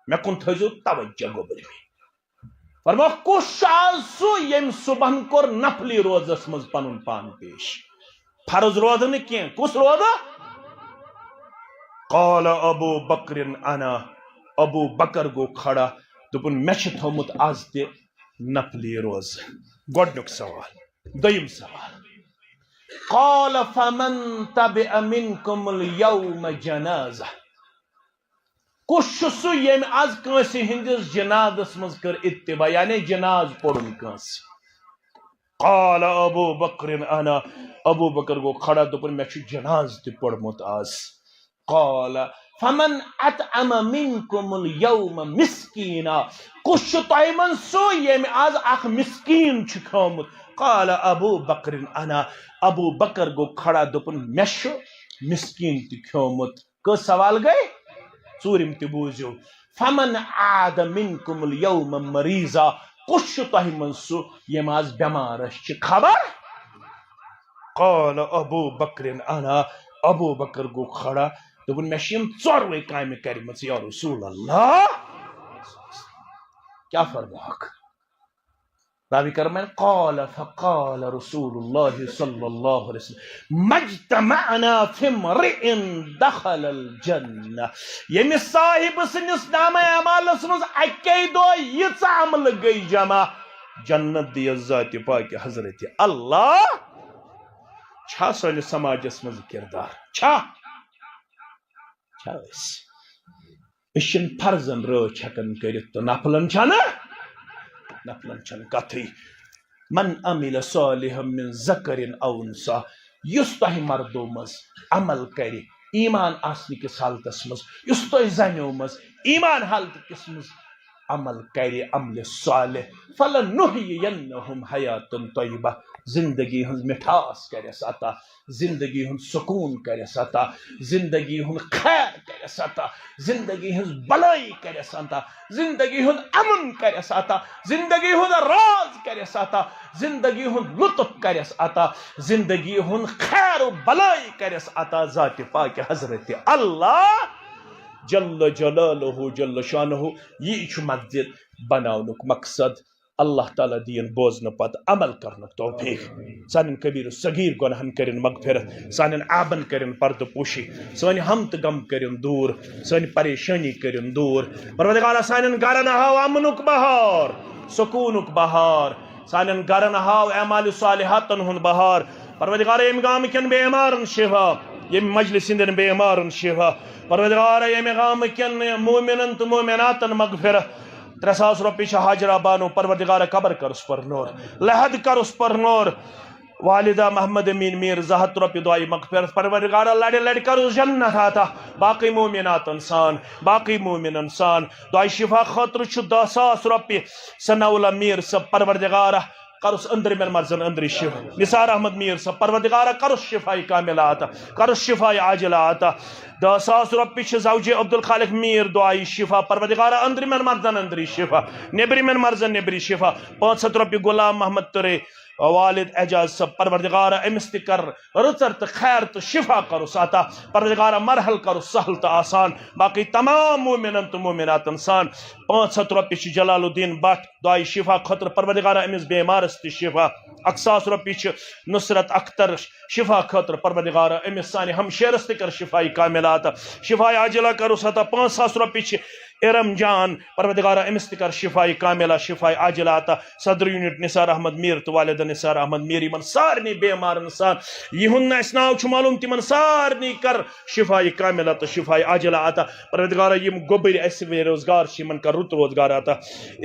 مے کن تھزو توجہ گوبر میں فرمو کس سو یم صبح کور نفلی روزس مز پنن پان پیش فرض روز نہ کی کس روز. قال ابو بکر انا ابو بکر گو کھڑا دپن مے چھ تھومت آز تہ نفلی روز. گۄڈنیُک سوال. دویم سوال قال فمن تبع منكم اليوم جنازه کس سو یم آز کنس ہندس جنازس مز کر اتباع یعنی جناز پڑھن کنس. قال ابو بکر انا ابو بکر گو کھڑا دپن مے چھ جناز تہ پڑھمت آز. قال فمن اطعم منكم اليوم مسکینا کس تہ من سو یم آز اخ مسکین چھ کھومت. قال ابو بکر انا ابو بکر گو کھڑا دپن مے چھ مسکین تہ کھومت. کس سوال گئے ژوٗرِم تہِ بوٗزِو. فمن عاد منكم اليوم مریضا کس تہ من سو یم آز بیمار چھ خبر. قال ابو بکر انا ابو بکر گو کھڑا دپن مے چھ یم ژوروے کامہ کرمژ یا رسول اللہ. کیا فرماک راوی کرمان قال فقال رسول اللہ صلی اللہ علیہ وسلم مجتمعنا فی امرئ دخل الجنہ یعنی صاحب سنس نام اعمالس مز اکی دو یہ عمل گئی جمع جنت دی ذات پاک حضرت اللہ چھا سٲنِس سماجس منٛز کردار چھا أسۍ چھِنہٕ فرضن رٲچھ ہٮ۪کان کٔرِتھ تہٕ نفلن چھنہٕ کتھٕے من عمل صالحا من ذکر او انثى یُس تۄہہِ مردو منٛز عمل کرِ ایمان آسنہٕ کِس حالتس منٛز یُس تۄہہِ زنیو منٛز ایمان حالتہٕ کِس منٛز عمل کرِ عمل صالح فلنحیینہم حیاتً طیبہ زندگی ہنٛز مٹھاس کرٮ۪س عطا زندگی ہُنٛد سکوٗن کرٮ۪س عطا زندگی ہُنٛد خیر کرٮ۪س عطا زندگی ہنٛز بلٲیی کرٮ۪س عطا زندگی ہُنٛد امن کرٮ۪س عطا زندگی ہُنٛد راز کرٮ۪س عطا زندگی ہُنٛد لطف کرٮ۪س عطا زندگی ہُنٛد خیر و بلٲیی کرٮ۪س عطا ذات پاک حضرت اللہ جل جلالہ جل شانہ یہ چھُ مسجد بناونُک مقصد اللہ تعالیٰ دین بوزن پتہ عمل کرنُک توفیق سانن کبیر صغیر گناہن کرن مغفرت سانن عابن کرن پردٕ پوشی سٲنۍ ہم تہٕ غم کرن دوٗر سٲنۍ پریشانی کرن دوٗر پروردگارا سانن گرن ہاو امنُک بہار سکوٗنُک بہار سانن گرن ہاو اعمال صالحاتن ہُنٛد بہار پروردگارا ییٚمہِ گامہٕ بے عمارن شفا ییٚمہِ مجلس ہٕنٛدٮ۪ن بے عمارن شفا پروردگارا ییٚمہِ گامہٕ مومنن تہٕ مومناتن مغفرت 3,000 رۄپیہِ چھِ حاجرہ بانو پروردگارا قبر کرُس پر نور لحد کرُس پر نور والدہ محمد امین میر 200 رۄپیہِ دعایہِ مغفرت پروردگارا لڑِ لڑِ کرُس جنت عطا باقی مومناتن سان باقی مومنن سان دعایہِ شفا خٲطرٕ چھُ 10,000 رۄپیہِ ثناءاللہ میر صٲب پروردگارا کرُس أنٛدرمٮ۪ن مرزن أنٛدرٕ شفا نثار احمد میر صٲب پروردگارا کرُس شفاء کاملہ عطا کرُس شفاء عاجلہ عطا 10,000 رۄپیہِ چھِ زوجہِ عبدالخالق میر دعایہِ شفا پروردگارا أنٛدرمٮ۪ن مرزن أنٛدرٕ شفا نیبرمٮ۪ن مرزن نیبرٕ شفا 500 رۄپیہِ غلام محمد ترے والد اعجاز صاحب پروردگارا أمِس تہِ کر رٕژر تہٕ خیر تہٕ شفا کرُس عطا پروردگارا مرحل کرُس سہل تہٕ آسان باقی تمام مومنن تہٕ مومناتن سان 500 رۄپیہِ چھِ جلال الدین بٹ دعایہِ شفا خٲطرٕ پروردگارا أمِس بیمارس تہِ شفا 1,000 رۄپیہِ چھِ نصرت اختر شفا خٲطرٕ پروردگارا أمِس سانہِ ہمشیرس تہِ کر شفاء کاملہ عطا شفاء عاجلہ کرُس عطا 5,000 رۄپیہِ چھِ ارم جان پروردگارا أمِس تہِ کر شفاء کاملہ شفاء عاجلہ عطا صدر یونٹ نثار احمد میر تہٕ والدہ نثار احمد میر یمن سارنٕے بیمارن سان یِہُنٛد نہٕ اَسہِ ناو چھُ معلوٗم تِمن سارنٕے کر شفاء کاملہ تہٕ شفاء عاجلہ عطا پروردگارا یِم گوٚبٕرۍ اَسہِ بے روزگار چھِ یِمن کر رُت روزگار عطا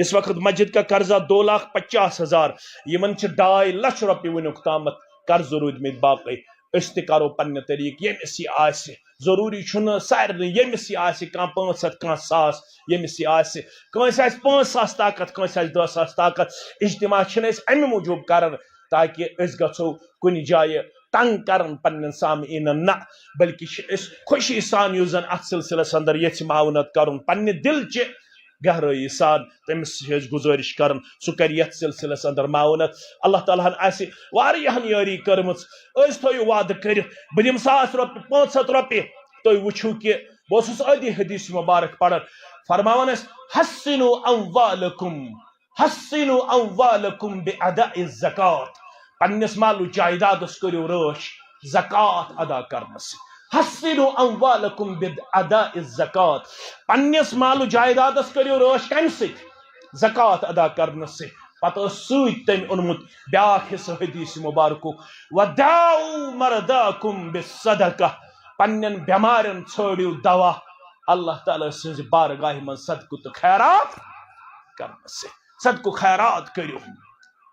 اس وقت مسجد کا قرضہ 2,50,000 یمن چھِ 2.5 لچھ رۄپیہِ وُنیُک تامتھ قرضہٕ روٗدمٕتۍ باقٕے أسۍ تہِ کرو پننہِ طریٖقہٕ ییٚمِس یہِ آسہِ ضروٗری چھُنہٕ سارنٕے ییٚمِس یہِ آسہِ کانٛہہ 500 کانٛہہ 1,000 ییٚمِس یہِ آسہِ کٲنٛسہِ آسہِ 5,000 طاقت کٲنٛسہِ آسہِ 10,000 طاقت اجتماع چھِنہٕ أسۍ اَمہِ موٗجوٗب کران تاکہِ أسۍ گژھو کُنہِ جایہِ تنگ کرن پننٮ۪ن سامعیٖنن نہ بلکہِ چھِ أسۍ خوشی سان یُس زن اتھ سلسلس اندر یژھِ معاونت کرُن پننہِ دلچہِ گہرٲیی سان تٔمِس چھِ أسۍ گُزٲرِش کران سُہ کرِ یتھ سلسلس اندر معاونت اللہ تعالیٰ ہن آسہِ واریاہن یٲری کٔرمٕژ أسۍ تھٲیِو وعدٕ کٔرِتھ بہٕ دِمہٕ 1,000 رۄپیہِ 500 رۄپیہِ تُہۍ وٕچھِو کہِ بہٕ اوسُس ٲدی حدیث مبارک پران فرماوان ٲسۍ حسنوا اموالکم باداء الزکات پننِس مالو جائیدادس کٔرِو رٲچھ زکات ادا کرنس حسنوا اموالکم باداء الزکات پننِس مالو جائیدادس کٔرِو رٲچھ کمہِ سۭتۍ زکات ادا کرنس سۭتۍ پتہٕ ٲس سۭتۍ تٔمۍ اوٚنمُت بیاکھ حصہٕ حدیث مبارکُک وداؤ مرداکم بالصدقہ پننٮ۪ن بٮ۪مارٮ۪ن ژھٲنٛڈِو دوا اللہ تعالیٰ سٕنٛزِ بارگاہہِ منٛز صدقہٕ تہٕ خیرات کرنس سۭتۍ صدقہٕ خیرات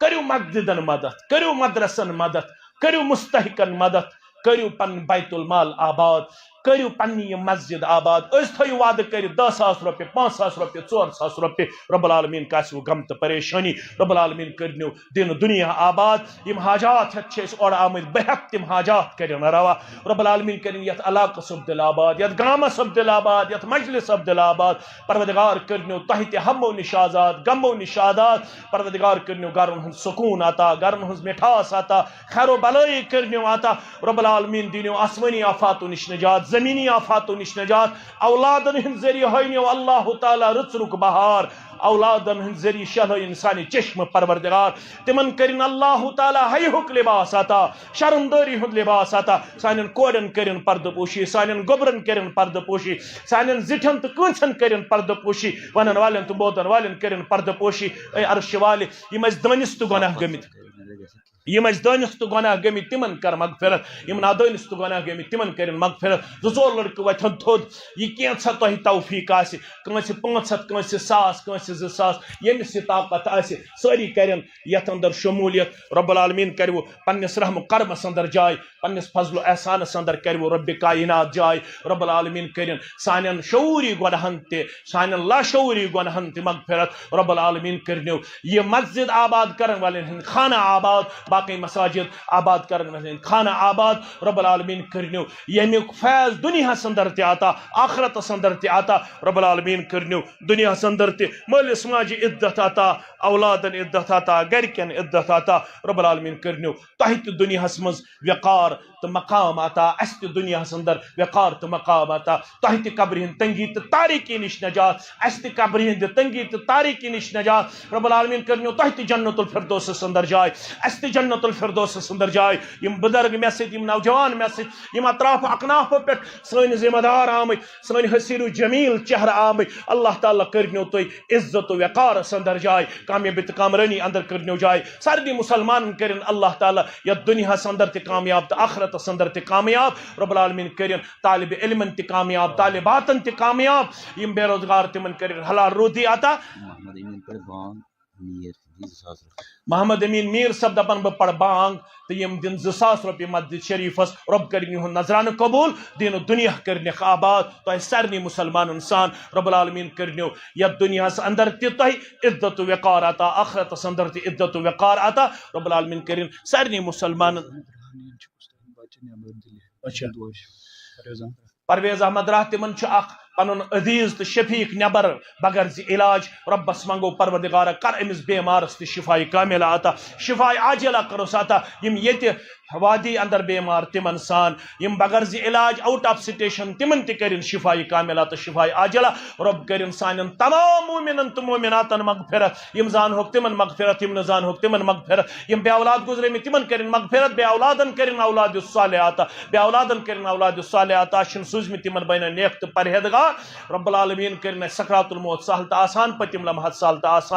کٔرِو مسجدن مدد کٔرِو مدرسن مدد کٔرِو مستحقن مدد کٔرِو پنُن بیت المال آباد کٔرِو پننہِ یہِ مسجد آباد أسۍ تھٲیِو وعدٕ کٔرِتھ 10,000 رۄپیہِ 5,000 رۄپیہِ 4,000 رۄپیہِ رۄب العالمیٖن کاسِوٕ غم تہٕ پریشٲنی رۄب العالمیٖن کٔرنو دِنہٕ دُنیا آباد یِم حاجات ہٮ۪تھ چھِ أسۍ اورٕ آمٕتۍ بہٕ ہٮ۪کہٕ تِم حاجات کٔرِنۍ روا رۄب العالمیٖن کٔرِنۍ یتھ علاقس سبدِل آباد یتھ گامس سبدِل آباد یتھ مجلس سبدِل آباد پروردگار کٔرنو تۄہہِ تہِ ہمو نِشازات غمو نِشادات پروردگار کٔرنو گرن ہُنٛد سکوٗن عطا گرن ہٕنٛز مٹھاس عطا خیر و بلٲیی کٔرنو عطا رۄب العالمیٖن دِنو آسمٲنی آفاتو نِش نجات زمینی آفاتو نش نجات اولادن ہند ذریعہ ہینیو اللہ تعالیٰ رچرک بہار اولادن ہند ذریعہ شہلو انسانی چشم پروردگار تمن کرن اللہ تعالیٰ حیہک لباس عطا شرمداری ہند لباس عطا سانن کوڑن کرن پرد پوشی سانن گوبرن کرن پرد پوشی سانن زٹھن تو کونسن کرن پرد پوشی ونن والن تو بودن والن کرن پرد پوشی اے عرش والے یم اس دنس تو گناہ گمت یم اس دانس تو گناہ گمت تمن کر مغفرت یم نادانس تو گناہ گمت تمن کرن مغفرت زور لڑکہ وتھن تھود یہ کینسا تہ توفیق آسہ کنس 500 کنس 100 کنس 200 یمس یہ طاقت آسہ ساری کرن یتھ اندر شمولیت رب العالمین کرو پنس رحم و کرمس اندر جائے پنس فضل و احسانس اندر کرو رب کائنات جائے رب العالمین کرن سانن شعوری گناہن تہ سانن لاشعوری گناہن تہ مغفرت رب العالمین کرنو یہ مسجد آباد کرن والن ہند خانہ آباد باقی مساجد آباد کرن والن خانہ آباد رب العالمین کرنو یمیک فیض دنیا اندر تہ عطا آخرت اندر تہ عطا رب العالمین کرنو دنیا اندر تہ مالس ماجہ عزت عطا اولادن عزت عطا گرکن عزت عطا رب العالمین کرنو تہ تہ دنیا مز وقار تو مقام عطا اس تہ دنیا اندر وقار تو مقام عطا تہ تہ قبر ہند تنگی تو تاریکی نش نجات اس تہ قبر ہند تنگی تو تاریکی نش نجات رب العالمین کرنو تہ تہ جنت الفردوس اندر جائے اس تہ جنت الفردوس اندر جائے یم بزرگ مے سۭتۍ یم نوجوان مے سۭتۍ یم اطراف اکناف پہ سن ذمہ دار آمت سن حسین و جمیل چہرہ آمت اللہ تعالیٰ کرنو تھی عزت و وقار اندر جائے کامیابی تو کامرانی اندر کرنو جائے سارے مسلمان کرن اللہ تعالیٰ یا دنیا اندر تہ کامیاب تو آخرت اندر تہ کامیاب رب العالمین کرن طالب علم تہ کامیاب طالباتن تہ کامیاب یم بے روزگار تمن کرن حلال روزی عطا محمد امین میر صاحب دپان بہ پڑھ بانگ تو یم دن 2,000 روپیہ مسجد شریفس رب کرن ہند نظرانہ قبول دین دنیا کرنک آباد تہ سارے مسلمان سان رب العالمین کرنو یا دنیا اندر تہ عزت و وقار عطا آخرت اندر تہ عزت و وقار عطا رب العالمین کرن سارے مسلمان پرویز احمد راہ تمن اخ پن عزیز تو شفیق نبر بغیر علاج ربس منگو پروردگار کر امس بیمارس تہ شفائی کاملہ عطا شفائی عاجلہ کرس عطا یم یت وادی اندر بیمار تمن سان یم بغیر علاج آؤٹ آف سٹیشن تمن تہ کرن شفائی کاملہ تو شفائی عاجلہ رب کرن سان تمام مومنن تو مومناتن مغفرت یم زان ہوک تمن مغفرت یم نزان ہوک تمن مغفرت یم بے اولاد گزرے میں تمن کرن مغفرت بے اولادن کرن اولاد الصالح عطا بے اولادن کرن اولاد الصالح عطا شن سوز میں تمن بین نیک تو پرہیزگار رب العالمین کرن سکرات الموت سہل تو آسان پتم لمحات سہل تو آسان